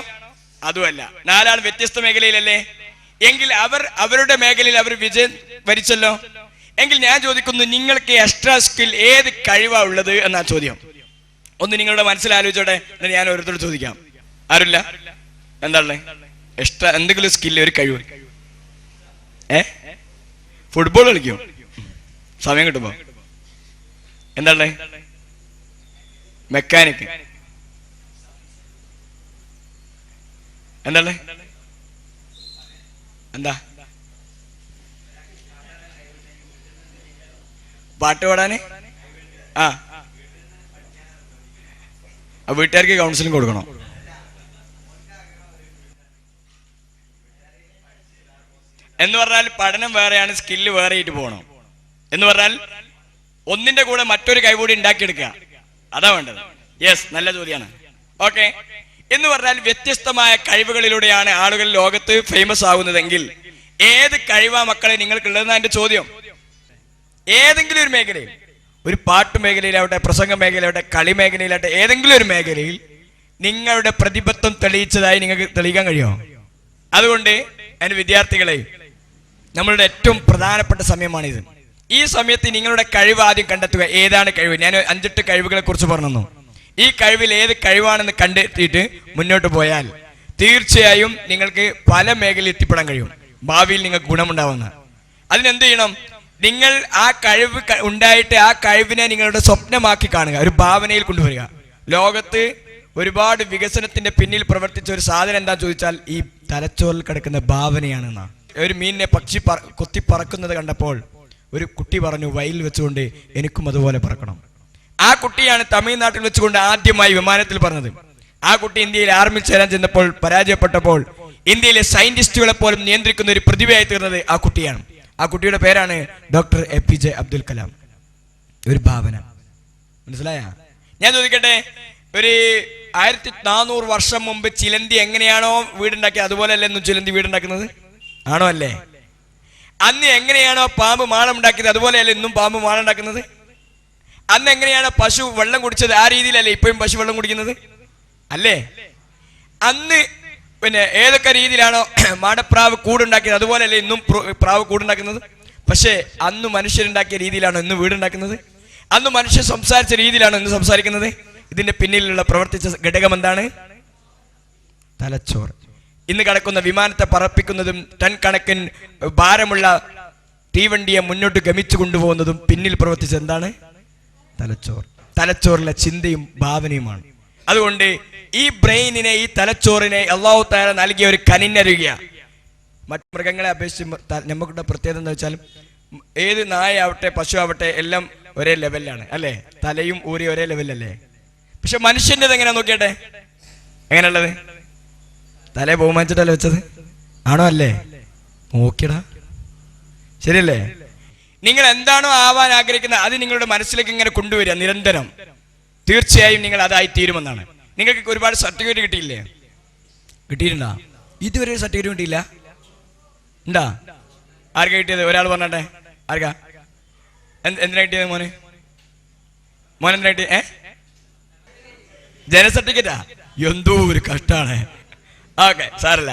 അതുമല്ല. നാലാളും വ്യത്യസ്ത മേഖലയിലല്ലേ? എങ്കിൽ അവരുടെ മേഖലയിൽ അവർ വിജയം വരിച്ചല്ലോ. എങ്കിൽ ഞാൻ ചോദിക്കുന്നു, നിങ്ങൾക്ക് എക്സ്ട്രാ സ്കിൽ ഏത് കഴിവാ ഉള്ളത് എന്നാ ചോദ്യം. ഒന്ന് നിങ്ങളുടെ മനസ്സിലാലോചിച്ചോട്ടെ. എന്നിട്ട് ഞാൻ ഓരോരുത്തരോട് ചോദിക്കാം. ആരുമില്ല? എന്താണ് എക്സ്ട്രാ എന്തെങ്കിലും സ്കില്ല്, ഒരു കഴിവ്? ഫുട്ബോൾ കളിക്കും സമയം കിട്ടുമ്പോ? എന്താണ്? മെക്കാനിക്? എന്താണ്? എന്താ? പാട്ട് പാടാന്? വീട്ടുകാർക്ക് കൗൺസിലിംഗ് കൊടുക്കണോ? എന്ന് പറഞ്ഞാൽ പഠനം വേറെയാണ്, സ്കില്ല് വേറെ ആയിട്ട് പോകണം എന്ന് പറഞ്ഞാൽ ഒന്നിന്റെ കൂടെ മറ്റൊരു കൈകൂടി ഉണ്ടാക്കിയെടുക്കുക, അതാ വേണ്ടത്. യെസ്, നല്ല ചോദ്യമാണ്. ഓക്കെ. എന്ന് പറഞ്ഞാൽ വ്യത്യസ്തമായ കഴിവുകളിലൂടെയാണ് ആളുകൾ ലോകത്ത് ഫേമസ് ആകുന്നതെങ്കിൽ ഏത് കഴിവാ മക്കളെ നിങ്ങൾക്കുള്ളതെന്നാണ് എന്റെ ചോദ്യം. ഏതെങ്കിലും ഒരു മേഖലയിൽ, ഒരു പാട്ട് മേഖലയിലാവട്ടെ, പ്രസംഗ മേഖലയിലാവട്ടെ, കളി മേഖലയിലാവട്ടെ, ഏതെങ്കിലും ഒരു മേഖലയിൽ നിങ്ങളുടെ പ്രതിബദ്ധം തെളിയിച്ചതായി നിങ്ങൾക്ക് തെളിയിക്കാൻ കഴിയുമോ? അതുകൊണ്ട് എൻ്റെ വിദ്യാർത്ഥികളെ, നമ്മളുടെ ഏറ്റവും പ്രധാനപ്പെട്ട സമയമാണിത്. ഈ സമയത്ത് നിങ്ങളുടെ കഴിവ് ആദ്യം കണ്ടെത്തുക. ഏതാണ് കഴിവ്? ഞാൻ 5-8 കഴിവുകളെ കുറിച്ച് പറഞ്ഞു. ഈ കഴിവിൽ ഏത് കഴിവാണെന്ന് കണ്ടെത്തിയിട്ട് മുന്നോട്ട് പോയാൽ തീർച്ചയായും നിങ്ങൾക്ക് പല മേഖലയിൽ എത്തിപ്പെടാൻ കഴിയും. ഭാവിയിൽ നിങ്ങൾക്ക് ഗുണമുണ്ടാവുന്ന. അതിനെന്ത് ചെയ്യണം? നിങ്ങൾ ആ കഴിവ് ഉണ്ടായിട്ട് ആ കഴിവിനെ നിങ്ങളുടെ സ്വപ്നമാക്കി കാണുക, ഒരു ഭാവനയിൽ കൊണ്ടുവരിക. ലോകത്ത് ഒരുപാട് വികസനത്തിന്റെ പിന്നിൽ പ്രവർത്തിച്ച ഒരു സാധനം എന്താ ചോദിച്ചാൽ ഈ തലച്ചോറിൽ കിടക്കുന്ന ഭാവനയാണെന്നാ. ഒരു മീനിനെ പക്ഷി കൊത്തി പറക്കുന്നത് കണ്ടപ്പോൾ ഒരു കുട്ടി പറഞ്ഞു, വയലിൽ വെച്ചുകൊണ്ട് എനിക്കും അതുപോലെ പറക്കണം. ആ കുട്ടിയാണ് തമിഴ്നാട്ടിൽ വെച്ചുകൊണ്ട് ആദ്യമായി വിമാനത്തിൽ പറഞ്ഞത്. ആ കുട്ടി ഇന്ത്യയിൽ ആർമിയിൽ ചേരാൻ ചെന്നപ്പോൾ പരാജയപ്പെട്ടപ്പോൾ ഇന്ത്യയിലെ സയന്റിസ്റ്റുകളെ പോലും നിയന്ത്രിക്കുന്ന ഒരു പ്രതിഭയായി തീർന്നത് ആ കുട്ടിയാണ്. ആ കുട്ടിയുടെ പേരാണ് ഡോക്ടർ APJ അബ്ദുൽ കലാം. ഒരു ഭാവന. മനസ്സിലായ? ഞാൻ ചോദിക്കട്ടെ, ഒരു 1400 വർഷം മുമ്പ് ചിലന്തി എങ്ങനെയാണോ വീടുണ്ടാക്കിയത് അതുപോലെയല്ലേ ഇന്നും ചിലന്തി വീടുണ്ടാക്കുന്നത്? ആണോ അല്ലേ? അന്ന് എങ്ങനെയാണോ പാമ്പ് മാളം ഉണ്ടാക്കിയത് അതുപോലെയല്ലേ ഇന്നും പാമ്പ് മാളം ഉണ്ടാക്കുന്നത്? അന്ന് എങ്ങനെയാണോ പശു വെള്ളം കുടിച്ചത് ആ രീതിയിലല്ലേ ഇപ്പോഴും പശു വെള്ളം കുടിക്കുന്നത്? അല്ലേ? അന്ന് പിന്നെ ഏതൊക്കെ രീതിയിലാണോ മാടപ്രാവ് കൂടുണ്ടാക്കിയത് അതുപോലെയല്ലേ ഇന്നും പ്രാവ് കൂടുണ്ടാക്കുന്നത്? പക്ഷേ അന്ന് മനുഷ്യരുണ്ടാക്കിയ രീതിയിലാണോ ഇന്ന് വീടുണ്ടാക്കുന്നത്? അന്ന് മനുഷ്യർ സംസാരിച്ച രീതിയിലാണോ ഇന്ന് സംസാരിക്കുന്നത്? ഇതിന്റെ പിന്നിലുള്ള പ്രവർത്തിച്ച ഘടകം എന്താണ്? തലച്ചോറ്. ഇന്ന് കിടക്കുന്ന വിമാനത്തെ പറപ്പിക്കുന്നതും ടൺ കണക്കിന് ഭാരമുള്ള തീവണ്ടിയെ മുന്നോട്ട് ഗമിച്ചു കൊണ്ടുപോകുന്നതും പിന്നിൽ പ്രവർത്തിച്ചത് എന്താണ്? തലച്ചോറ്. തലച്ചോറിലെ ചിന്തയും ഭാവനയുമാണ്. അതുകൊണ്ട് ഈ ബ്രെയിനിനെ, ഈ തലച്ചോറിനെ അല്ലാഹു തആല നൽകിയ ഒരു കനിഞ്ഞരുക. മറ്റു മൃഗങ്ങളെ അപേക്ഷിച്ച് നമുക്കുള്ള പ്രത്യേകത എന്താ വെച്ചാൽ ഏത് നായ ആവട്ടെ പശു ആവട്ടെ എല്ലാം ഒരേ ലെവലിലാണ് അല്ലേ? തലയും ഊരി ഒരേ ലെവലല്ലേ? പക്ഷെ മനുഷ്യൻ്റെത് എങ്ങനെയാ നോക്കിയട്ടെ? എങ്ങനെയുള്ളത്? തലയെ ബഹുമാനിച്ചിട്ടല്ലേ വെച്ചത്? ആണോ അല്ലേ? നോക്കിയടാ, ശരിയല്ലേ? നിങ്ങൾ എന്താണോ ആവാൻ ആഗ്രഹിക്കുന്നത് അത് നിങ്ങളുടെ മനസ്സിലേക്ക് ഇങ്ങനെ കൊണ്ടുവരിക നിരന്തരം. തീർച്ചയായും നിങ്ങൾ അതായി തീരുമെന്നാണ്. നിങ്ങൾക്ക് ഒരുപാട് സർട്ടിഫിക്കറ്റ് കിട്ടിയില്ലേ? കിട്ടിയിട്ടുണ്ടാ? ഇതുവരെ സർട്ടിഫിക്കറ്റ് കിട്ടിയില്ല? ഉണ്ടാ? ആർക്കാ കിട്ടിയത്? ഒരാൾ പറഞ്ഞെ. ആർക്കാ? എന്തിനാ കിട്ടിയത് മോനെ? എന്തിനാ കിട്ടിയ? ജന സർട്ടിഫിക്കറ്റാ? എന്തോ ഒരു കഷ്ടാണ്. ഓക്കെ, സാരല്ല.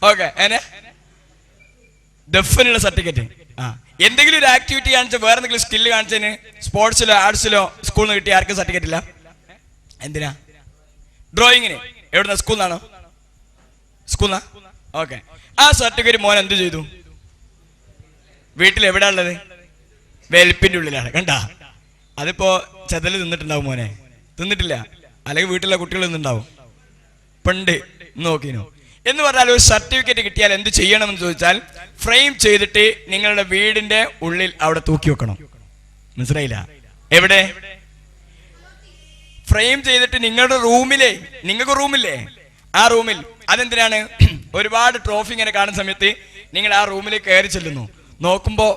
ഓക്കെ, ദഫിനുള്ള സർട്ടിഫിക്കറ്റ്. എന്തെങ്കിലും ഒരു ആക്ടിവിറ്റി കാണിച്ച, വേറെ എന്തെങ്കിലും സ്കില്ല് കാണിച്ചതിന് സ്പോർട്സിലോ ആർട്സിലോ സ്കൂളിൽ നിന്ന് കിട്ടിയ ആർക്കും സർട്ടിഫിക്കറ്റ് ഇല്ല? എന്തിനാ? ഡ്രോയിങ്ങിന് എവിടുന്ന? സ്കൂളിൽ നിന്നാണോ? സ്കൂളിൽ നിന്നാ? ഓക്കെ. ആ സർട്ടിഫിക്കറ്റ് മോൻ എന്ത് ചെയ്തു? വീട്ടിൽ എവിടെ ഉള്ളത്? വെൽപ്പിന്റെ ഉള്ളിലാണ്. കണ്ടാ? അതിപ്പോ ചെതല് തിന്നിട്ടുണ്ടാവും മോനെ. തിന്നിട്ടില്ല, അല്ലെങ്കിൽ വീട്ടിലെ കുട്ടികൾ തിന്നിട്ടുണ്ടാവും. പണ്ട് നോക്കിനോ എന്ന് പറഞ്ഞാൽ ഒരു സർട്ടിഫിക്കറ്റ് കിട്ടിയാൽ എന്ത് ചെയ്യണമെന്ന് ചോദിച്ചാൽ ഫ്രെയിം ചെയ്തിട്ട് നിങ്ങളുടെ വീടിന്റെ ഉള്ളിൽ അവിടെ തൂക്കി വെക്കണം. മനസ്സിലായില്ല? എവിടെ? ഫ്രെയിം ചെയ്തിട്ട് നിങ്ങളുടെ റൂമിലെ, നിങ്ങൾക്ക് റൂമില്ലേ, ആ റൂമിൽ. അതെന്തിനാണ്? ഒരുപാട് ട്രോഫി ഇങ്ങനെ കാണുന്ന സമയത്ത് നിങ്ങൾ ആ റൂമിലേക്ക് കയറി ചെല്ലുന്നു. നോക്കുമ്പോ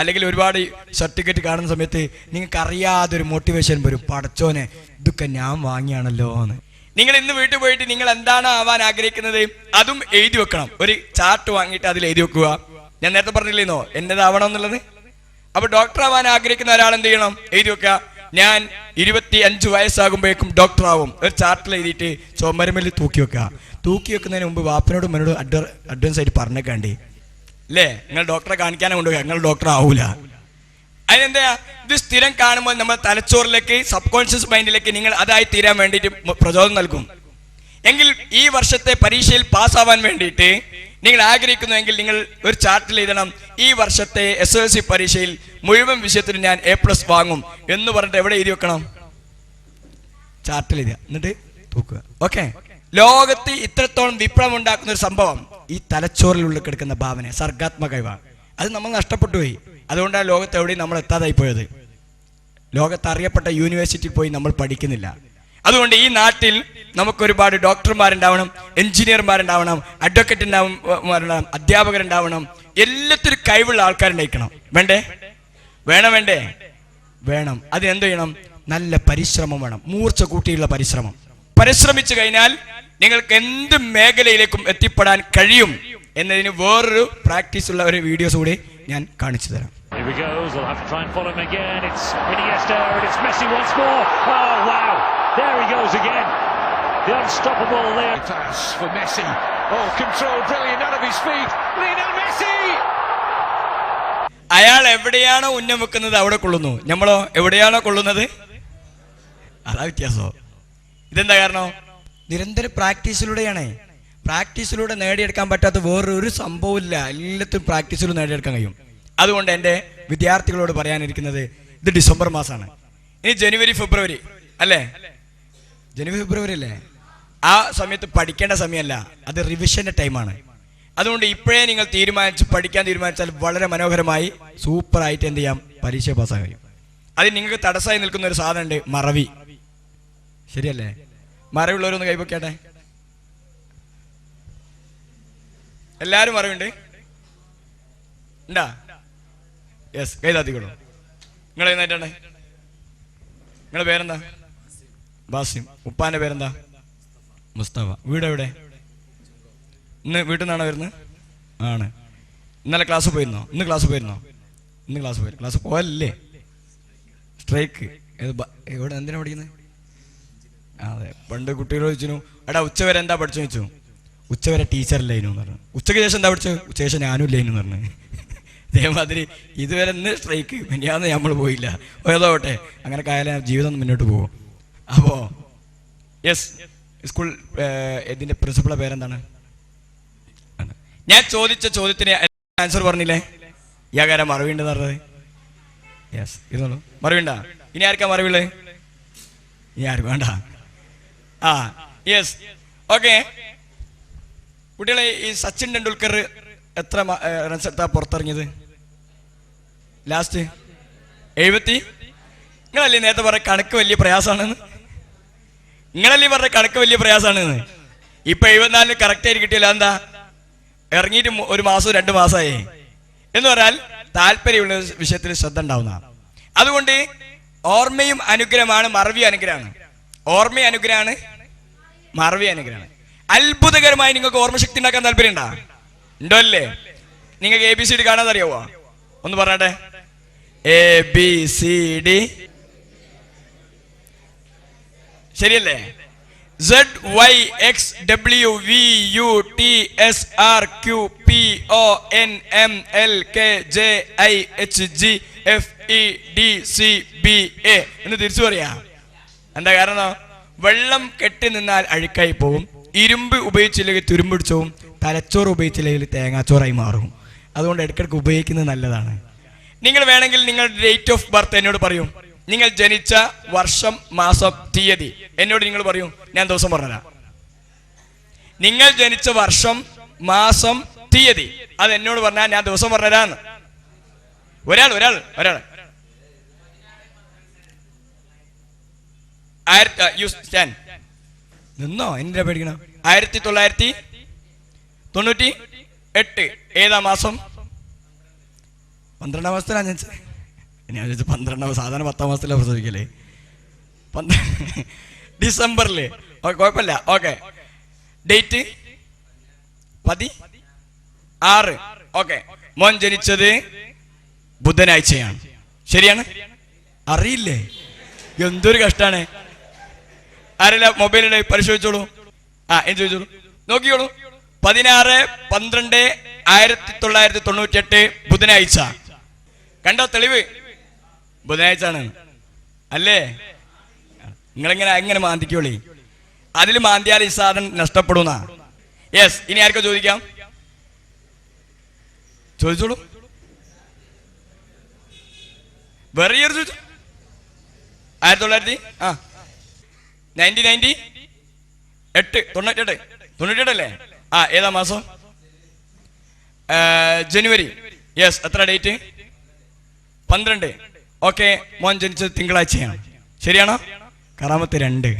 അല്ലെങ്കിൽ ഒരുപാട് സർട്ടിഫിക്കറ്റ് കാണുന്ന സമയത്ത് നിങ്ങൾക്ക് അറിയാതൊരു മോട്ടിവേഷൻ വരും. പടച്ചോനെ, ഇതൊക്കെ ഞാൻ വാങ്ങിയാണല്ലോ എന്ന്. നിങ്ങൾ ഇന്ന് വീട്ടിൽ പോയിട്ട് നിങ്ങൾ എന്താണോ ആവാൻ ആഗ്രഹിക്കുന്നത് അതും എഴുതി വെക്കണം. ഒരു ചാർട്ട് വാങ്ങിയിട്ട് അതിൽ എഴുതി വെക്കുക. ഞാൻ നേരത്തെ പറഞ്ഞില്ലേന്നോ എന്നതാവണം എന്നുള്ളത്. അപ്പൊ ഡോക്ടർ ആവാൻ ആഗ്രഹിക്കുന്ന ഒരാൾ എന്ത് ചെയ്യണം? എഴുതി വെക്കുക, ഞാൻ 25 വയസ്സാകുമ്പോഴേക്കും ഡോക്ടറാവും. ഒരു ചാർട്ടിൽ എഴുതിയിട്ട് ചുമരുമേൽ തൂക്കി വെക്കുന്നതിന് മുമ്പ് വാപ്പനോടും എന്നോട് അഡ്വാൻസ് ആയിട്ട് പറഞ്ഞേക്കാണ്ടി അല്ലേ, നിങ്ങൾ ഡോക്ടറെ കാണിക്കാനേ കൊണ്ടുപോയി, നിങ്ങൾ ഡോക്ടർ ആവൂല. അതിനെന്താ, ഇത് സ്ഥിരം കാണുമ്പോൾ നമ്മുടെ തലച്ചോറിലേക്ക്, സബ് കോൺഷ്യസ് മൈൻഡിലേക്ക് നിങ്ങൾ അതായി തീരാൻ വേണ്ടിയിട്ട് പ്രചോദനം നൽകും. എങ്കിൽ ഈ വർഷത്തെ പരീക്ഷയിൽ പാസ്സാവാൻ വേണ്ടിയിട്ട് നിങ്ങൾ ആഗ്രഹിക്കുന്നുവെങ്കിൽ നിങ്ങൾ ഒരു ചാർട്ടിൽ എഴുതണം, ഈ വർഷത്തെ SSLC പരീക്ഷയിൽ മുഴുവൻ വിഷയത്തിലും ഞാൻ A+ വാങ്ങും എന്ന് പറഞ്ഞിട്ട് എവിടെ എഴുതി വെക്കണം? ചാർട്ടിൽ എഴുതുക, എന്നിട്ട് തൂക്കുക. ഓക്കെ. ലോകത്ത് ഇത്രത്തോളം വിപ്ലവം ഉണ്ടാക്കുന്ന ഒരു സംഭവം ഈ തലച്ചോറിലുള്ള കിടക്കുന്ന ഭാവന, സർഗാത്മക കഴിവാണ്. അത് നമ്മൾ നഷ്ടപ്പെട്ടു പോയി. അതുകൊണ്ടാണ് ലോകത്ത് എവിടെയും നമ്മൾ എത്താതായി പോയത്. ലോകത്ത് അറിയപ്പെട്ട യൂണിവേഴ്സിറ്റിയിൽ പോയി നമ്മൾ പഠിക്കുന്നില്ല. അതുകൊണ്ട് ഈ നാട്ടിൽ നമുക്കൊരുപാട് ഡോക്ടർമാരുണ്ടാവണം, എഞ്ചിനീയർമാരുണ്ടാവണം, അഡ്വക്കേറ്റ് ഉണ്ടാവണം, അധ്യാപകരുണ്ടാവണം. എല്ലാത്തിനും കഴിവുള്ള ആൾക്കാരുണ്ടായിരിക്കണം. വേണ്ടേ? വേണം. അതിനെന്ത് ചെയ്യണം? നല്ല പരിശ്രമം വേണം, മൂർച്ച കൂട്ടിയുള്ള പരിശ്രമം. പരിശ്രമിച്ചു കഴിഞ്ഞാൽ നിങ്ങൾക്ക് എന്ത് മേഖലയിലേക്കും എത്തിപ്പെടാൻ കഴിയും എന്നതിന് വേറൊരു പ്രാക്ടീസ് ഉള്ള ഒരു വീഡിയോസ് കൂടി ഞാൻ കാണിച്ചു തരാം. Here he goes, they'll have to try and follow him again. It's Iniesta and it's Messi once more. Oh wow, there he goes again. The unstoppable there. Pass for Messi. Oh, control brilliant out of his feet. Lionel Messi. അയാൾ എവിടെയാണോ ഉന്നം വെക്കുന്നത് അവിടെ കൊള്ളുന്നു, നമ്മളോ എവിടെയാണോ കൊള്ളുന്നത് അതാ വ്യത്യാസോ. ഇതെന്താ കാരണം? നിരന്തര പ്രാക്ടീസിലൂടെയാണ്. പ്രാക്ടീസിലൂടെ നേടിയെടുക്കാൻ പറ്റാത്ത വേറൊരു സംഭവമില്ല. എല്ലാത്തിനും പ്രാക്ടീസിലൂടെ നേടിയെടുക്കാൻ കഴിയും. അതുകൊണ്ട് എൻ്റെ വിദ്യാർത്ഥികളോട് പറയാനിരിക്കുന്നത്, ഇത് ഡിസംബർ മാസമാണ്, ഇനി ജനുവരി ഫെബ്രുവരി അല്ലേ, ജനുവരി അല്ലേ, ആ സമയത്ത് പഠിക്കേണ്ട സമയമല്ല, അത് റിവിഷൻ്റെ ടൈമാണ്. അതുകൊണ്ട് ഇപ്പോഴേ നിങ്ങൾ പഠിക്കാൻ തീരുമാനിച്ചാൽ വളരെ മനോഹരമായി സൂപ്പറായിട്ട് എന്ത് ചെയ്യാം, പരീക്ഷ പാസ്സാൻ കഴിയും. അത് നിങ്ങൾക്ക് തടസ്സമായി നിൽക്കുന്ന ഒരു സാധനമുണ്ട്, മറവി. ശരിയല്ലേ? മറവുള്ളവരൊന്ന് കൈവയ്ക്കട്ടെ. എല്ലാവരും മറവുണ്ട് ഉണ്ടാ? യെസ്, കൈതാത്തിക്കോളൂ. നിങ്ങൾ എഴുന്നേറ്റേ. നിങ്ങളുടെ പേരെന്താ? ബാസിം. ഉപ്പാന്റെ പേരെന്താ? മുസ്തഫ. വീട് എവിടെ? ഇന്ന് വീട്ടിൽ നിന്നാണോ വരുന്നത്? ആണ്. ഇന്നലെ ക്ലാസ് പോയിരുന്നോ? ഇന്ന് ക്ലാസ് പോയിരുന്നോ? ഇന്ന് ക്ലാസ് പോയല്ലേ? സ്ട്രൈക്ക് എവിടെ, എന്തിനാ പഠിക്കുന്നത്? അതെ, പണ്ട് കുട്ടികളോട് ചോദിച്ചു, എടാ ഉച്ചവരെ എന്താ പഠിച്ചു ചോദിച്ചു. ഉച്ചവരെ ടീച്ചറില്ലായിരുന്നു എന്ന് പറഞ്ഞു. ഉച്ചയ്ക്ക് ശേഷം എന്താ പഠിച്ചു? ഉച്ചയ്ക്ക് ശേഷം ഞാനും ഇല്ലായിരുന്നു പറഞ്ഞു. അതേമാതിരി ഇതുവരെ ഇന്ന് സ്ട്രൈക്ക്, മിനിയാന്ന് നമ്മൾ പോയില്ല. ഏതോട്ടെ, അങ്ങനെ കായാലും ജീവിതം മുന്നോട്ട് പോകും. അപ്പോൾ യെസ്, സ്കൂൾ ഇതിൻ്റെ പ്രിൻസിപ്പളുടെ പേരെന്താണ്? ഞാൻ ചോദിച്ച ചോദ്യത്തിന് ആൻസർ പറഞ്ഞില്ലേ? യാകാരം മറവിണ്ടെന്ന് പറഞ്ഞത്. യെസ്, ഇരുന്നോളൂ. മറവിണ്ടാ? ഇനി ആർക്കാ മറവിയുള്ളത്? ഇനി ആർക്കും വേണ്ട. Yes, okay. കുട്ടികളെ, ഈ സച്ചിൻ ടെണ്ടുൽക്കർ എത്ര റൺസ് എടുത്താ പുറത്തിറങ്ങിയത് ലാസ്റ്റ്? 70. നിങ്ങളല്ലേ നേരത്തെ പറഞ്ഞ കണക്ക് വലിയ പ്രയാസമാണെന്ന്? ഇപ്പൊ 74 കറക്റ്റായിട്ട് കിട്ടിയല്ലോ. എന്താ, ഇറങ്ങിയിട്ട് 1 മാസം 2 മാസമായി എന്ന് പറഞ്ഞാൽ താല്പര്യമുള്ള വിഷയത്തിൽ ശ്രദ്ധ ഉണ്ടാവുന്ന. അതുകൊണ്ട് ഓർമ്മയും അനുഗ്രഹമാണ്, മറവി അനുഗ്രഹമാണ്. ഓർമ്മയും അനുഗ്രഹമാണ്, മറവി അനുഗ്രഹമാണ്. അത്ഭുതകരമായി നിങ്ങൾക്ക് ഓർമ്മശക്തി ഉണ്ടാക്കാൻ താല്പര്യം ഉണ്ടോ അല്ലേ? നിങ്ങൾക്ക് ABCD കാണാതെ അറിയാവോ? ഒന്ന് പറഞ്ഞട്ടെ. ABCD ശരിയല്ലേ? ZYXWVUTSRQPONMLKJIHGFEDCBA എന്ന് തിരിച്ചു പറയാ. എന്താ കാരണം? വെള്ളം കെട്ടി നിന്നാൽ അഴുക്കായി പോകും, ഇരുമ്പ് ഉപയോഗിച്ചില്ലെങ്കിൽ തുരുമ്പിടിച്ചവും, തലച്ചോറ് ഉപയോഗിച്ചില്ലെങ്കിൽ തേങ്ങാച്ചോറായി മാറും. അതുകൊണ്ട് ഇടയ്ക്കിടയ്ക്ക് ഉപയോഗിക്കുന്നത് നല്ലതാണ്. നിങ്ങൾ വേണമെങ്കിൽ നിങ്ങളുടെ ഡേറ്റ് ഓഫ് ബർത്ത് എന്നോട് പറയൂ. നിങ്ങൾ ജനിച്ച വർഷം, മാസം, തീയതി എന്നോട് നിങ്ങൾ പറയൂ, ഞാൻ ദിവസം പറഞ്ഞുതരാം. നിങ്ങൾ ജനിച്ച വർഷം, മാസം, തീയതി അത് എന്നോട് പറഞ്ഞാൽ ഞാൻ ദിവസം പറഞ്ഞുതരാന്ന്. ഒരാൾ നിന്നോ, എന്തിനാ പേടിക്കണം? 1998 ഏതാ മാസം? 12-ാം മാസത്തിലാണ് ഞാൻ ചോദിച്ചത്. 12 സാധാരണ 10-ാം മാസത്തിലാണ് പ്രസവിക്കല്ലേ? ഡിസംബറില്. ഓക്കെ, കുഴപ്പമില്ല. Okay, date 16. ഓക്കെ, മോൻ ജനിച്ചത് ബുധനാഴ്ചയാണ്. ശരിയാണ്? അറിയില്ലേ? എന്തൊരു കഷ്ടാണ്. ആരെല്ലാം മൊബൈലിൽ പരിശോധിച്ചോളൂ. എന്ത് ചോദിച്ചോളൂ, നോക്കിയോളൂ. 16/12/1998 ബുധനാഴ്ച. കണ്ടോ തെളിവ്? ബുധനാഴ്ച ആണ് അല്ലേ? എങ്ങനെ മാന്തിക്കോളി. അതിൽ മാന്തിയാൽ ഈ സാധനം നഷ്ടപ്പെടുന്ന. യെസ്, ഇനി ആർക്കോ ചോദിക്കാം, ചോദിച്ചോളൂ. വേറെ ഇയർ ചോദിച്ചു. 1998 അല്ലേ? ഏതാ മാസം? ജനുവരി. യെസ്. എത്ര ഡേറ്റ്? 12. ഓക്കെ, മോൻ ജനിച്ചത് തിങ്കളാഴ്ചയാണ്. ശരിയാണോ? കറാമത്ത് 2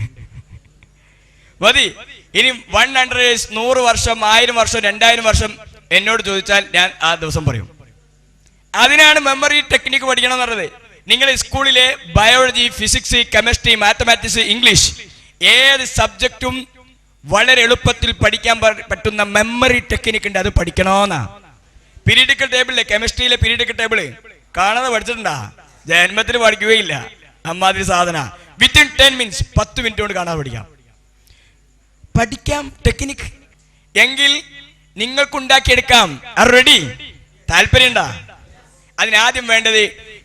മതി. ഇനി 100 years, 100 വർഷം, 1000 വർഷം, 2000 വർഷം എന്നോട് ചോദിച്ചാൽ ഞാൻ ആ ദിവസം പറയും. അതിനാണ് മെമ്മറി ടെക്നിക്ക് പഠിക്കണം എന്ന് പറഞ്ഞത്. നിങ്ങൾ സ്കൂളിലെ biology, physics, chemistry, mathematics, English ഏത് സബ്ജക്റ്റും വളരെ എളുപ്പത്തിൽ പഠിക്കാൻ പറ്റുന്ന മെമ്മറി ടെക്നിക്ക് ഉണ്ട്. അത് പഠിക്കണമെന്നാ. പീരിയഡിക്കൽ ടേബിളിലെ കെമിസ്ട്രിയിലെ പീരിയഡിക്കൽ ടേബിള് കാണാതെ പഠിച്ചിട്ടുണ്ടാ? ജന്മത്തിൽ പഠിക്കുകയില്ല. അമ്മാതിരി സാധന. വിത്തിൻ 10 minutes, 10 മിനിറ്റ് കൊണ്ട് കാണാതെ പഠിക്കാം ടെക്നിക്ക്. എങ്കിൽ നിങ്ങൾക്കുണ്ടാക്കിയെടുക്കാം. റെഡി? താല്പര്യം ഉണ്ടാ? അതിനാദ്യം വേണ്ടത്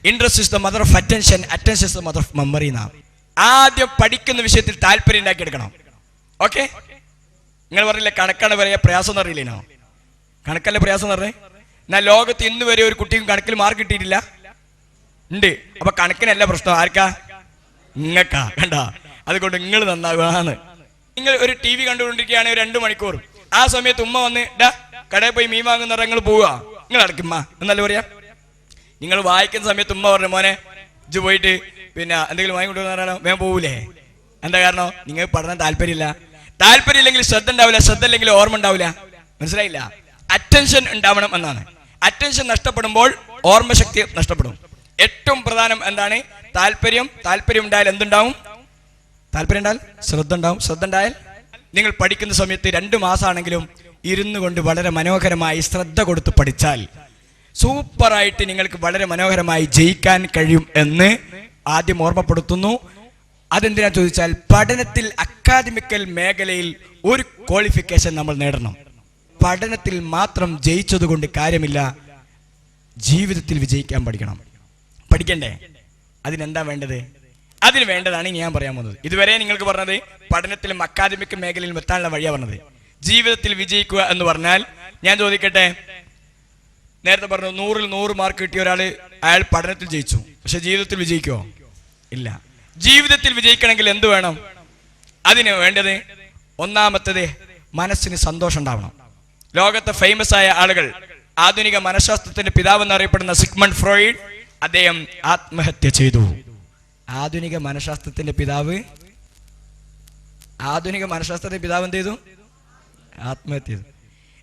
interest is the mother of attention, attention is the mother of memory എന്നാ. ആദ്യം പഠിക്കുന്ന വിഷയത്തിൽ താല്പര്യം ഉണ്ടാക്കിയെടുക്കണം. ഓക്കെ? നിങ്ങൾ പറഞ്ഞില്ലേ കണക്കാണ് പറയാ പ്രയാസം എന്ന് അറിയില്ലേനോ? കണക്കല്ലേ പ്രയാസം എന്ന് പറഞ്ഞേ? എന്നാൽ ലോകത്ത് ഇന്ന് വരെ ഒരു കുട്ടിക്കും കണക്കിൽ മാർക്ക് കിട്ടിയിട്ടില്ല. ഉണ്ട്. അപ്പൊ കണക്കിനല്ല പ്രശ്നം. ആർക്കാ? നിങ്ങൾക്കാ. കണ്ട? അതുകൊണ്ട് നിങ്ങൾ നന്നാകുകയാണ്. നിങ്ങൾ ഒരു TV കണ്ടുകൊണ്ടിരിക്കുകയാണെങ്കിൽ 2 മണിക്കൂർ, ആ സമയത്ത് ഉമ്മ വന്ന് കടയിൽ പോയി മീൻ വാങ്ങുന്ന നിങ്ങൾ പോവുക, നിങ്ങൾ അടയ്ക്കുമ്മ എന്നല്ലേ പറയാ? നിങ്ങൾ വായിക്കുന്ന സമയത്ത് ഉമ്മ പറഞ്ഞു മോനെ ഇജ്ജ് പോയിട്ട് പിന്നെ എന്തെങ്കിലും വാങ്ങിക്കൊണ്ടുവന്ന് പറഞ്ഞാലോ വേഗം പോകൂലേ? എന്താ കാരണം? നിങ്ങൾക്ക് പഠനം താല്പര്യമില്ലെങ്കിൽ ശ്രദ്ധ ഉണ്ടാവില്ല, ശ്രദ്ധ ഇല്ലെങ്കിൽ ഓർമ്മ ഉണ്ടാവില്ല. മനസ്സിലായില്ല? അറ്റൻഷൻ ഉണ്ടാവണം എന്നാണ്. അറ്റൻഷൻ നഷ്ടപ്പെടുമ്പോൾ ഓർമ്മശക്തി നഷ്ടപ്പെടും. ഏറ്റവും പ്രധാനം എന്താണ്? താല്പര്യം ഉണ്ടായാൽ എന്തുണ്ടാവും? താല്പര്യം ഉണ്ടായാൽ ശ്രദ്ധ ഉണ്ടാവും. ശ്രദ്ധ ഉണ്ടായാൽ നിങ്ങൾ പഠിക്കുന്ന സമയത്ത് 2 മാസമാണെങ്കിലും ഇരുന്നു കൊണ്ട് വളരെ മനോഹരമായി ശ്രദ്ധ കൊടുത്ത് പഠിച്ചാൽ സൂപ്പറായിട്ട് നിങ്ങൾക്ക് വളരെ മനോഹരമായി ജയിക്കാൻ കഴിയും എന്ന് ആദ്യം ഓർമ്മപ്പെടുത്തുന്നു. അതെന്തിനാ ചോദിച്ചാൽ പഠനത്തിൽ അക്കാദമിക്കൽ മേഖലയിൽ ഒരു ക്വാളിഫിക്കേഷൻ നമ്മൾ നേടണം. പഠനത്തിൽ മാത്രം ജയിച്ചതുകൊണ്ട് കാര്യമില്ല, ജീവിതത്തിൽ വിജയിക്കാൻ പഠിക്കണ്ടേ? അതിനെന്താ വേണ്ടത്? അതിന് വേണ്ടതാണ് ഇനി ഞാൻ പറയാൻ പോകുന്നത്. ഇതുവരെ നിങ്ങൾക്ക് പറഞ്ഞത് പഠനത്തിലും അക്കാദമിക് മേഖലയിലും എത്താനുള്ള വഴിയാ പറഞ്ഞത്. ജീവിതത്തിൽ വിജയിക്കുക എന്ന് പറഞ്ഞാൽ ഞാൻ ചോദിക്കട്ടെ, നേരത്തെ പറഞ്ഞു 100ൽ 100 മാർക്ക് കിട്ടിയ ഒരാൾ അയാൾ പഠനത്തിൽ ജയിച്ചു, പക്ഷെ ജീവിതത്തിൽ വിജയിക്കുമോ? ഇല്ല. ജീവിതത്തിൽ വിജയിക്കണമെങ്കിൽ എന്ത് വേണം? അതിന് വേണ്ടത് ഒന്നാമത്തത് മനസ്സിന് സന്തോഷം ഉണ്ടാവണം. ലോകത്തെ ഫേമസ് ആയ ആളുകൾ, ആധുനിക മനഃശാസ്ത്രത്തിന്റെ പിതാവ് എന്നറിയപ്പെടുന്ന സിഗ്മണ്ട് ഫ്രോയിഡ്, അദ്ദേഹം ആത്മഹത്യ ചെയ്തു. ആധുനിക മനഃശാസ്ത്രത്തിന്റെ പിതാവ് എന്ത് ചെയ്തു? ആത്മഹത്യ ചെയ്തു.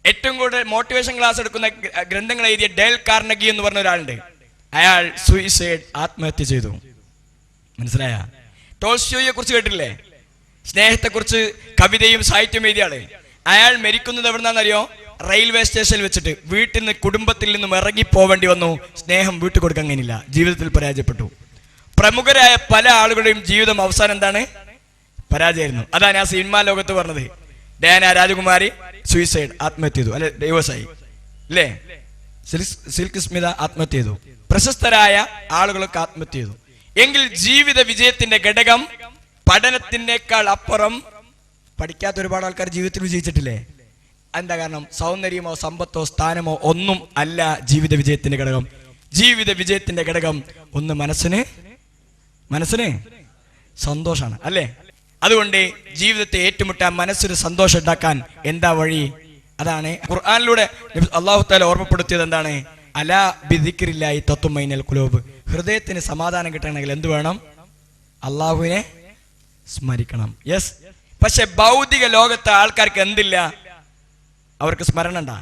ഏറ്റവും കൂടുതൽ മോട്ടിവേഷൻ ക്ലാസ് എടുക്കുന്ന ഗ്രന്ഥങ്ങൾ എഴുതിയ ഡേൽ കാർണഗി എന്ന് പറഞ്ഞ ഒരാളുണ്ട്. അയാൾ സൂയിസൈഡ്, ആത്മഹത്യ ചെയ്തു. മനസ്സിലായ? ടോൾസ്റ്റോയിയെ കുറിച്ച് കേട്ടില്ലേ? സ്നേഹത്തെക്കുറിച്ച് കവിതയും സാഹിത്യവും എഴുതിയ ആള്. അയാൾ മരിക്കുന്നത് എവിടുന്നാന്നറിയോ? റെയിൽവേ സ്റ്റേഷനിൽ വെച്ചിട്ട്. വീട്ടിൽ നിന്ന്, കുടുംബത്തിൽ നിന്നും ഇറങ്ങി പോവേണ്ടി വന്നു. സ്നേഹം വീട്ടിൽ കൊടുക്കാൻ കഴിയില്ല, ജീവിതത്തിൽ പരാജയപ്പെട്ടു. പ്രമുഖരായ പല ആളുകളുടെയും ജീവിതം അവസാനം എന്താണ്? പരാജയമായിരുന്നു. അതാണ് ഞാൻ സിനിമാ ലോകത്ത് പറഞ്ഞത്. ഡയാന രാജകുമാരി സൂയിസൈഡ്, ആത്മഹത്യ ചെയ്തു, അല്ലെ ഡൈവേഴ്സായി അല്ലേ? സിൽക്ക് സ്മിത ആത്മഹത്യ ചെയ്തു. പ്രശസ്തരായ ആളുകളൊക്കെ ആത്മഹത്യ ചെയ്തു. എങ്കിൽ ജീവിത വിജയത്തിന്റെ ഘടകം പഠനത്തിനേക്കാൾ അപ്പുറം പഠിക്കാത്ത ഒരുപാട് ആൾക്കാർ ജീവിതത്തിൽ വിജയിച്ചിട്ടില്ലേ? എന്താ കാരണം? സൗന്ദര്യമോ സമ്പത്തോ സ്ഥാനമോ ഒന്നും അല്ല ജീവിത വിജയത്തിന്റെ ഘടകം. ജീവിത വിജയത്തിന്റെ ഘടകം ഒന്ന് മനസ്സിന് സന്തോഷമാണ്, അല്ലേ? അതുകൊണ്ട് ജീവിതത്തെ ഏറ്റുമുട്ടാൻ, മനസ്സിന് സന്തോഷം ഉണ്ടാക്കാൻ എന്താ വഴി? അതാണ് ഖുർആനിലൂടെ അല്ലാഹു തആല ഓർമ്മപ്പെടുത്തിയത്. എന്താണ്? അലാ ബിദിക്രില്ലാഹി തത്മഇന്നുൽ ഖുലൂബ്. ഹൃദയത്തിന് സമാധാനം കിട്ടണമെങ്കിൽ എന്ത് വേണം? അള്ളാഹുവിനെ സ്മരിക്കണം. യെസ്. പക്ഷെ ഭൗതിക ലോകത്തെ ആൾക്കാർക്ക് എന്തില്ല? അവർക്ക് സ്മരണ ഉണ്ടാ?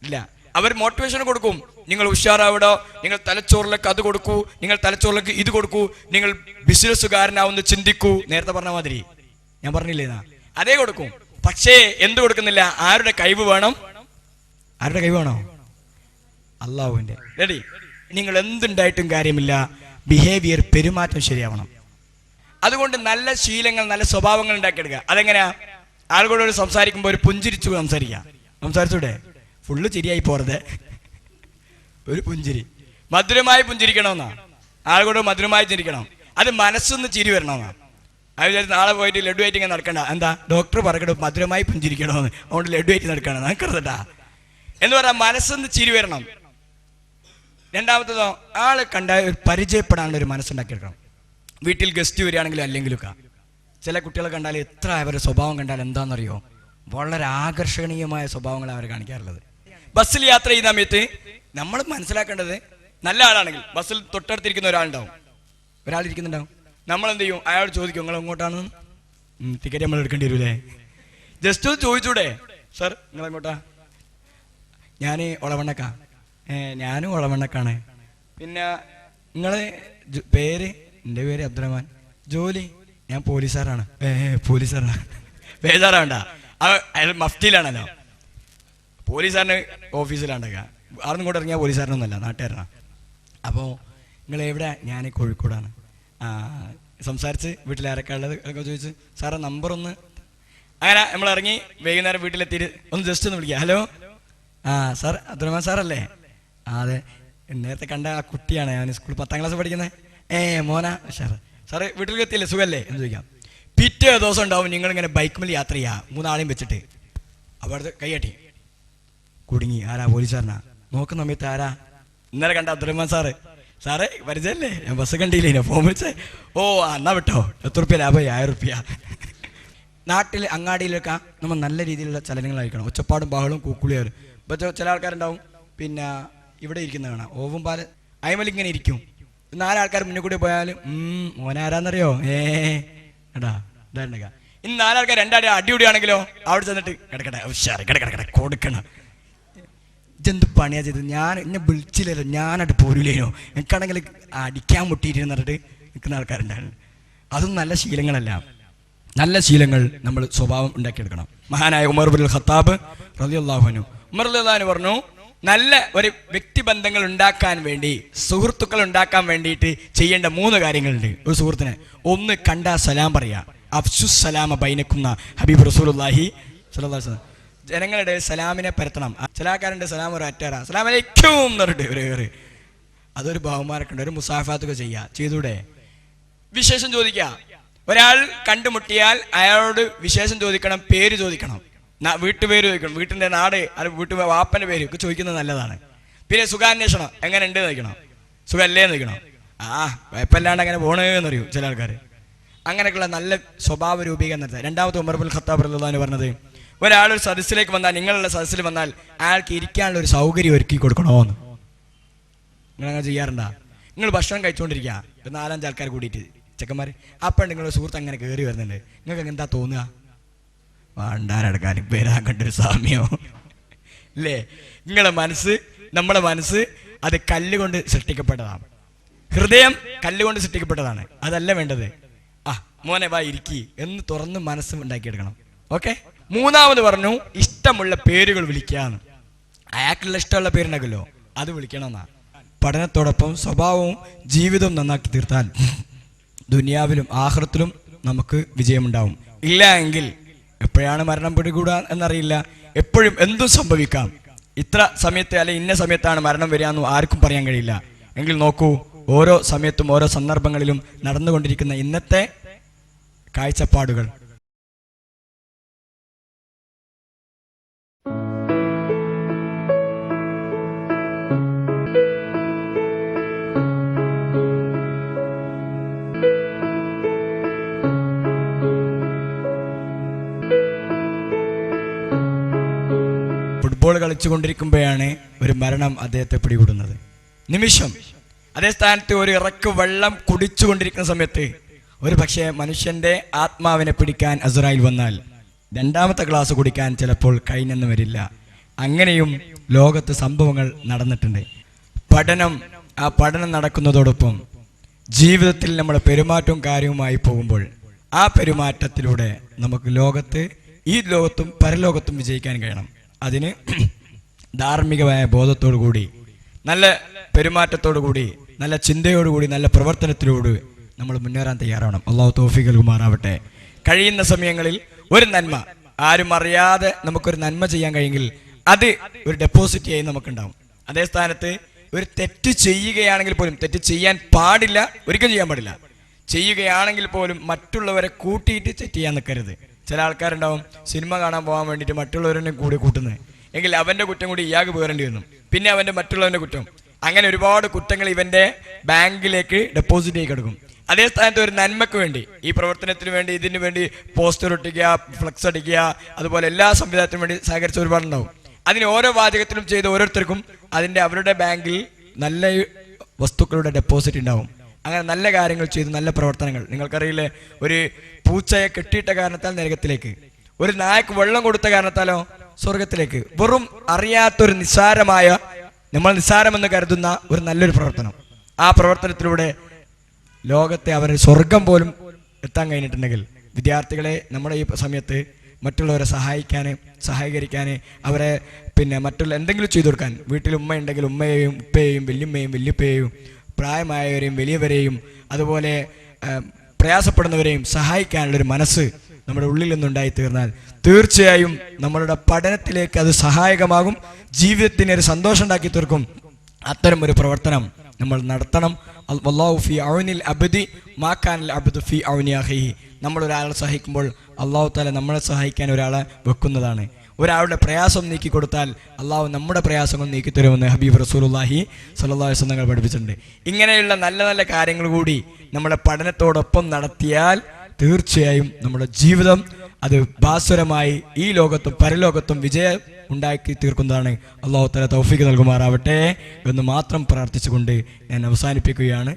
ഇല്ല. അവർ മോട്ടിവേഷൻ കൊടുക്കും. നിങ്ങൾ ഉഷാറാവിടോ, നിങ്ങൾ തലച്ചോറിലേക്ക് അത് കൊടുക്കൂ, നിങ്ങൾ തലച്ചോറിലേക്ക് ഇത് കൊടുക്കൂ, നിങ്ങൾ ബിസിനസ്സുകാരനാവുന്ന ചിന്തിക്കൂ. നേരത്തെ പറഞ്ഞ മാതിരി ഞാൻ പറഞ്ഞില്ലേന്നാ, അതേ കൊടുക്കും. പക്ഷേ എന്ത് കൊടുക്കുന്നില്ല? ആരുടെ കഴിവ് വേണം? അള്ളാഹുവിന്റെ. റെഡി? നിങ്ങൾ എന്തുണ്ടായിട്ടും കാര്യമില്ല, ബിഹേവിയർ, പെരുമാറ്റം ശരിയാവണം. അതുകൊണ്ട് നല്ല ശീലങ്ങൾ, നല്ല സ്വഭാവങ്ങൾ ഉണ്ടാക്കിയെടുക്കുക. അതെങ്ങനെയാ? ആളുകളോട് സംസാരിക്കുമ്പോൾ ഒരു പുഞ്ചിരിച്ചു സംസാരിക്കുക. സംസാരിച്ചൂടെ? ഫുള്ള് ചിരിയായി പോറത്, ഒരു പുഞ്ചിരി, മധുരമായി പുഞ്ചിരിക്കണമെന്നാ. ആളുകളോട് മധുരമായി ചിരിക്കണം. അത് മനസ്സൊന്ന് ചിരി വരണമെന്നാ. അത് വിചാരിച്ച് നാളെ പോയിട്ട് ലഡു ആയിട്ട് ഇങ്ങനെ നടക്കണ്ട. എന്താ ഡോക്ടർ പറയണം മധുരമായി പുഞ്ചിരിക്കണമെന്ന്, അതുകൊണ്ട് ലഡു ആയിട്ട് നടക്കണം നടക്കരുതട്ടാ എന്ന് പറഞ്ഞാൽ മനസ്സൊന്ന് ചിരി വരണം. രണ്ടാമത്തതോ, ആളെ കണ്ട ഒരു പരിചയപ്പെടാനുള്ള ഒരു മനസ്സുണ്ടാക്കിയെടുക്കണം. വീട്ടിൽ ഗസ്റ്റ് വരികയാണെങ്കിലും അല്ലെങ്കിലൊക്കെ ചില കുട്ടികളെ കണ്ടാൽ എത്ര അവരുടെ സ്വഭാവം കണ്ടാൽ എന്താണെന്നറിയോ, വളരെ ആകർഷണീയമായ സ്വഭാവങ്ങൾ അവർ കാണിക്കാറുള്ളത്. ബസ്സിൽ യാത്ര ചെയ്യുന്ന സമയത്ത് നമ്മൾ മനസ്സിലാക്കേണ്ടത്, നല്ല ആളാണെങ്കിൽ ബസ്സിൽ തൊട്ടടുത്തിരിക്കുന്ന ഒരാളിരിക്കുന്നുണ്ടാവും. നമ്മൾ എന്ത് ചെയ്യും? അയാൾ ചോദിക്കും നിങ്ങൾ എങ്ങോട്ടാണ്? ടിക്കറ്റ് നമ്മൾ എടുക്കേണ്ടി വരൂലേ? ജസ്റ്റ് ഒന്ന് ചോദിച്ചൂടെ, സർ നിങ്ങൾ എങ്ങോട്ടാ? ഞാൻ ഒളവണ്ണക്കാ. ഞാനും ഒളവണ്ണക്കാണ്. പിന്നെ നിങ്ങളെ പേര്? എൻ്റെ പേര് അബ്ദുറഹ്മാൻ. ജോലി? ഞാൻ പോലീസുകാരാണ്. പോലീസുകാരാണ്, ബേജാറാണ്ട. അയാൾ മഫ്റ്റിയിലാണല്ലോ, പോലീസുകാരന് ഓഫീസിലാണ്ടൊക്കെ. അവിടെ നിന്ന് കൂടെ ഇറങ്ങിയാൽ പോലീസുകാരനൊന്നുമല്ല, നാട്ടുകാരനാണ്. അപ്പോൾ നിങ്ങൾ എവിടെ? ഞാൻ കോഴിക്കോടാണ്. സംസാരിച്ച് വീട്ടിൽ ആരൊക്കെയുള്ളത് ഒക്കെ ചോദിച്ച് സാറേ നമ്പറൊന്ന്. അങ്ങനെ നമ്മൾ ഇറങ്ങി വൈകുന്നേരം വീട്ടിലെത്തിയിട്ട് ഒന്ന് ജസ്റ്റ് ഒന്ന് വിളിക്കുക. ഹലോ, സാർ അബ്ദുറഹ്മാൻ സാറല്ലേ? അതെ, നേരത്തെ കണ്ട ആ കുട്ടിയാണ്, ഞാൻ സ്കൂളിൽ 10ാം ക്ലാസ് പഠിക്കുന്നത്. മോനാ സാറ് വീട്ടിലേക്ക് എത്തിയില്ലേ, സുഖമല്ലേ എന്ന് ചോദിക്കാം. പിറ്റേ ദിവസം ഉണ്ടാവും നിങ്ങളിങ്ങനെ ബൈക്കുമിൽ യാത്ര ചെയ്യുക, 3 ആളെയും വെച്ചിട്ട്. അവിടുത്തെ കൈയട്ടി കുടുങ്ങി. ആരാ? പോലീസുകാരനാ. നോക്കുന്ന സമയത്ത് ആരാ? ഇന്നലെ കണ്ട അബ്ദുറഹ്മാൻ സാറ്. സാറേ പരിചയല്ലേ? ഞാൻ ബസ് കണ്ടില്ലേ, ഫോൺ വിളിച്ചേ. ഓ എന്നാ വിട്ടോ, എത്ര റുപ്യ ലാഭം? 1000 റുപ്യ. നാട്ടിൽ അങ്ങാടിയിലൊക്കെ നമ്മൾ നല്ല രീതിയിലുള്ള ചലനങ്ങളായിരിക്കണം. ഒച്ചപ്പാടും ബഹളും കൂക്കുളിയാരും. ഇപ്പോൾ ചില ആൾക്കാരുണ്ടാവും, പിന്നെ ഇവിടെ ഇരിക്കുന്ന കാണാം, ഓവും പാല് അയമലിങ്ങനെ ഇരിക്കും. 4 ആൾക്കാർ മുന്നിൽ കൂടി പോയാലും മോനാരാന്നറിയോ? എടാ ഇതാ. ഇന്ന് 4 ആൾക്കാർ 2 അടിപൊളിയാണെങ്കിലോ അവിടെ ചെന്നിട്ട് കിടക്കട്ടെ ഉഷാറ് കിടക്കട്ടെ കൊടുക്കണം. ഇതെന്ത് പണിയാ ചെയ്തത്? ഞാൻ എന്നെ വിളിച്ചില്ലല്ലോ, ഞാനായിട്ട് പോരൂലേനോ, എനിക്കാണെങ്കിൽ അടിക്കാൻ മുട്ടിയിരുന്ന് പറഞ്ഞിട്ട് നിൽക്കുന്ന ആൾക്കാരുണ്ടായിരുന്നു. അതും നല്ല ശീലങ്ങളല്ല. നല്ല ശീലങ്ങൾ നമ്മൾ സ്വഭാവം ഉണ്ടാക്കിയെടുക്കണം. മഹാനായ ഉമർ ഇബ്നുൽ ഖത്താബ് റളിയല്ലാഹു അൻഹു, ഉമർ റളിയല്ലാഹു അൻഹു പറഞ്ഞു, നല്ല ഒരു വ്യക്തിബന്ധങ്ങൾ ഉണ്ടാക്കാൻ വേണ്ടി, സുഹൃത്തുക്കൾ ഉണ്ടാക്കാൻ വേണ്ടിയിട്ട് ചെയ്യേണ്ട 3 കാര്യങ്ങളുണ്ട് ഒരു സുഹൃത്തിന്. ഒന്ന്, കണ്ടാ സലാം പറയാ. അഫ്ശുസ് സലാമ ബൈനക്കുന്ന ഹബീബ് റസൂലുള്ളാഹി സ്വല്ലല്ലാഹു അലൈഹി വസല്ലം. ജനങ്ങളുടെ സലാമിനെ പരത്തണം. ചില ആൾക്കാരുണ്ട് സലാം ഒരു അറ്റാറാ, സലാം അലൈക്കും എന്ന് പറഞ്ഞിട്ട് അതൊരു ബഹുമാനൊക്കെ ഉണ്ട്. ഒരു മുസാഫാത്തൊക്കെ ചെയ്തൂടെ? വിശേഷം ചോദിക്കുക. ഒരാൾ കണ്ടുമുട്ടിയാൽ അയാളോട് വിശേഷം ചോദിക്കണം, പേര് ചോദിക്കണം, വീട്ടുപേര് ചോദിക്കണം, വീട്ടിൻ്റെ നാട്, അത് വാപ്പൻ്റെ പേര് ഒക്കെ ചോദിക്കുന്നത് നല്ലതാണ്. പിന്നെ സുഖാന്വേഷണം, എങ്ങനെ ഉണ്ട് ചോദിക്കണം, സുഖമല്ലേ എന്ന് ചോദിക്കണം. കുഴപ്പമില്ലാണ്ട് അങ്ങനെ പോണേന്ന് അറിയൂ ചില ആൾക്കാർ. അങ്ങനെയൊക്കെയുള്ള നല്ല സ്വഭാവ രൂപീകരണം നടത്തുക. രണ്ടാമത്തെ ഉമർ ഇബ്നുൽ ഖത്താബ് റളിയല്ലാഹു അൻഹു പറഞ്ഞത്, ഒരാളൊരു സദസ്സിലേക്ക് വന്നാൽ, നിങ്ങളുള്ള സദസ്സിൽ വന്നാൽ അയാൾക്ക് ഇരിക്കാനുള്ള ഒരു സൗകര്യം ഒരുക്കി കൊടുക്കണമെന്ന്. നിങ്ങളങ്ങനെ ചെയ്യാറുണ്ടാ? നിങ്ങൾ ഭക്ഷണം കഴിച്ചുകൊണ്ടിരിക്കുക, 4-5 ആൾക്കാർ കൂടിയിട്ട് ചെക്കന്മാർ, അപ്പം നിങ്ങളുടെ സുഹൃത്ത് അങ്ങനെ കയറി വരുന്നുണ്ട്, നിങ്ങൾക്ക് എന്താ തോന്നുക? വണ്ടാരടക്കാൻ വരാൻ കണ്ടൊരു സാമ്യോ അല്ലേ? നമ്മുടെ മനസ്സ് അത് കല്ലുകൊണ്ട് സൃഷ്ടിക്കപ്പെട്ടതാണ്. ഹൃദയം കല്ലുകൊണ്ട് സൃഷ്ടിക്കപ്പെട്ടതാണ്. അതല്ല വേണ്ടത്. മോനെ വാ ഇരിക്കി എന്ന് തുറന്ന് മനസ്സ് ഉണ്ടാക്കിയെടുക്കണം. ഓക്കെ. 3ാമത് പറഞ്ഞു, ഇഷ്ടമുള്ള പേരുകൾ വിളിക്കാന്ന്. അയാൾക്കുള്ള ഇഷ്ടമുള്ള പേരുണ്ടാക്കല്ലോ, അത് വിളിക്കണമെന്നാ. പഠനത്തോടൊപ്പം സ്വഭാവവും ജീവിതവും നന്നാക്കി തീർത്താൽ ദുനിയാവിലും ആഖിറത്തിലും നമുക്ക് വിജയമുണ്ടാവും. ഇല്ല എങ്കിൽ എപ്പോഴാണ് മരണം പിടികൂടാ എന്നറിയില്ല, എപ്പോഴും എന്തും സംഭവിക്കാം. ഇത്ര സമയത്ത് അല്ലെ ഇന്ന സമയത്താണ് മരണം വരികയെന്നും ആർക്കും പറയാൻ കഴിയില്ല. എങ്കിൽ നോക്കൂ, ഓരോ സമയത്തും ഓരോ സന്ദർഭങ്ങളിലും നടന്നുകൊണ്ടിരിക്കുന്ന ഇന്നത്തെ കാഴ്ചപ്പാടുകൾ. ഫുട്ബോൾ കളിച്ചുകൊണ്ടിരിക്കുമ്പോഴാണ് ഒരു മരണം അദ്ദേഹത്തെ പിടികൂടുന്നത്. നിമിഷം അതേ സ്ഥാനത്ത് ഒരു ഇറക്ക് വെള്ളം കുടിച്ചുകൊണ്ടിരിക്കുന്ന സമയത്ത് ഒരു പക്ഷേ മനുഷ്യന്റെ ആത്മാവിനെ പിടിക്കാൻ അസ്രായിൽ വന്നാൽ 2ാമത്തെ ഗ്ലാസ് കുടിക്കാൻ ചിലപ്പോൾ കഴിഞ്ഞെന്ന് വരില്ല. അങ്ങനെയും ലോകത്ത് സംഭവങ്ങൾ നടന്നിട്ടുണ്ട്. ആ പഠനം നടക്കുന്നതോടൊപ്പം ജീവിതത്തിൽ നമ്മുടെ പെരുമാറ്റവും കാര്യവുമായി പോകുമ്പോൾ ആ പെരുമാറ്റത്തിലൂടെ നമുക്ക് ഈ ലോകത്തും പരലോകത്തും വിജയിക്കാൻ കഴിയണം. അതിന് ധാർമ്മികമായ ബോധത്തോടു കൂടി, നല്ല പെരുമാറ്റത്തോടു കൂടി, നല്ല ചിന്തയോടുകൂടി, നല്ല പ്രവർത്തനത്തിലൂടെ നമ്മൾ മുന്നേറാൻ തയ്യാറാവണം. അള്ളാഹു തൗഫീഖ് നൽകുമാറാവട്ടെ. കഴിയുന്ന സമയങ്ങളിൽ ഒരു നന്മ ആരും അറിയാതെ നമുക്കൊരു നന്മ ചെയ്യാൻ കഴിയുമെങ്കിൽ അത് ഒരു ഡെപ്പോസിറ്റ് ആയി നമുക്കുണ്ടാവും. അതേ സ്ഥാനത്ത് ഒരു തെറ്റ് ചെയ്യുകയാണെങ്കിൽ പോലും, തെറ്റ് ചെയ്യാൻ പാടില്ല, ഒരിക്കലും ചെയ്യാൻ പാടില്ല, ചെയ്യുകയാണെങ്കിൽ പോലും മറ്റുള്ളവരെ കൂട്ടിയിട്ട് തെറ്റ് ചെയ്യാൻ നിൽക്കരുത്. ചില ആൾക്കാരുണ്ടാവും സിനിമ കാണാൻ പോകാൻ വേണ്ടിയിട്ട് മറ്റുള്ളവരെ കൂടി കൂട്ടുന്നത്, എങ്കിൽ അവൻ്റെ കുറ്റം കൂടി ഇയാൾക്ക് പേറേണ്ടി വന്നു, പിന്നെ അവൻ്റെ മറ്റുള്ളവൻ്റെ കുറ്റം, അങ്ങനെ ഒരുപാട് കുറ്റങ്ങൾ ഇവൻ്റെ ബാങ്കിലേക്ക് ഡെപ്പോസിറ്റ് ചെയ്ത് കിടക്കും. അതേ സ്ഥാനത്ത് ഒരു നന്മയ്ക്ക് വേണ്ടി, ഈ പ്രവർത്തനത്തിന് വേണ്ടി, ഇതിന് വേണ്ടി പോസ്റ്റർ ഒട്ടിക്കുക, ഫ്ലക്സ് അടിക്കുക, അതുപോലെ എല്ലാ സംവിധാനത്തിനും വേണ്ടി സഹകരിച്ച ഒരുപാടുണ്ടാവും. അതിന് ഓരോ വാചകത്തിലും ചെയ്ത ഓരോരുത്തർക്കും അതിൻ്റെ അവരുടെ ബാങ്കിൽ നല്ല വസ്തുക്കളുടെ ഡെപ്പോസിറ്റ് ഉണ്ടാവും. അങ്ങനെ നല്ല കാര്യങ്ങൾ ചെയ്തു, നല്ല പ്രവർത്തനങ്ങൾ. നിങ്ങൾക്കറിയില്ലേ, ഒരു പൂച്ചയെ കെട്ടിയിട്ട കാരണത്താൽ നരകത്തിലേക്ക്, ഒരു നായക്ക് വെള്ളം കൊടുത്ത കാരണത്താലോ സ്വർഗത്തിലേക്ക്. വെറും അറിയാത്തൊരു നിസ്സാരമായ, നമ്മൾ നിസ്സാരമെന്ന് കരുതുന്ന ഒരു നല്ലൊരു പ്രവർത്തനം, ആ പ്രവർത്തനത്തിലൂടെ ലോകത്തെ അവർ സ്വർഗം പോലും എത്താൻ കഴിഞ്ഞിട്ടുണ്ടെങ്കിൽ, വിദ്യാർത്ഥികളെ നമ്മുടെ ഈ സമയത്ത് മറ്റുള്ളവരെ സഹായിക്കാൻ, അവരെ മറ്റുള്ള എന്തെങ്കിലും ചെയ്തു കൊടുക്കാൻ, വീട്ടിൽ ഉമ്മ ഉണ്ടെങ്കിൽ ഉമ്മയെയും ഉപ്പയെയും വല്യമ്മയും വല്യപ്പയെയും പ്രായമായവരെയും വലിയവരെയും അതുപോലെ പ്രയാസപ്പെടുന്നവരെയും സഹായിക്കാനുള്ളൊരു മനസ്സ് നമ്മുടെ ഉള്ളിൽ നിന്നുണ്ടായി തീർന്നാൽ തീർച്ചയായും നമ്മളുടെ പഠനത്തിലേക്ക് അത് സഹായകമാകും, ജീവിതത്തിന് ഒരു സന്തോഷം ഉണ്ടാക്കി തീർക്കും. അത്തരം ഒരു പ്രവർത്തനം നമ്മൾ നടത്തണം. വല്ലാഹു ഫീ ഔനിൽ അബ്ദി മാ കാനൽ അബ്ദു ഫീ ഔനി അഖീഹി. നമ്മൾ ഒരാളെ സഹായിക്കുമ്പോൾ അള്ളാഹു തആല നമ്മളെ സഹായിക്കാൻ ഒരാളെ വെക്കുന്നതാണ്. ഒരാളുടെ പ്രയാസം നീക്കി കൊടുത്താൽ അള്ളാഹു നമ്മുടെ പ്രയാസങ്ങൾ നീക്കി തരുമെന്ന് ഹബീബ് റസൂലുള്ളാഹി സ്വല്ലല്ലാഹു അലൈഹി വസല്ലം പഠിപ്പിച്ചിട്ടുണ്ട്. ഇങ്ങനെയുള്ള നല്ല നല്ല കാര്യങ്ങൾ കൂടി നമ്മുടെ പഠനത്തോടൊപ്പം നടത്തിയാൽ തീർച്ചയായും നമ്മുടെ ജീവിതം അത് ഭാസുരമായി ഈ ലോകത്തും പരലോകത്തും വിജയം ഉണ്ടാക്കി തീർക്കുന്നതാണ്. അള്ളാഹു തആല തൗഫീഖ് നൽകുമാറാവട്ടെ എന്ന് മാത്രം പ്രാർത്ഥിച്ചുകൊണ്ട് ഞാൻ അവസാനിപ്പിക്കുകയാണ്.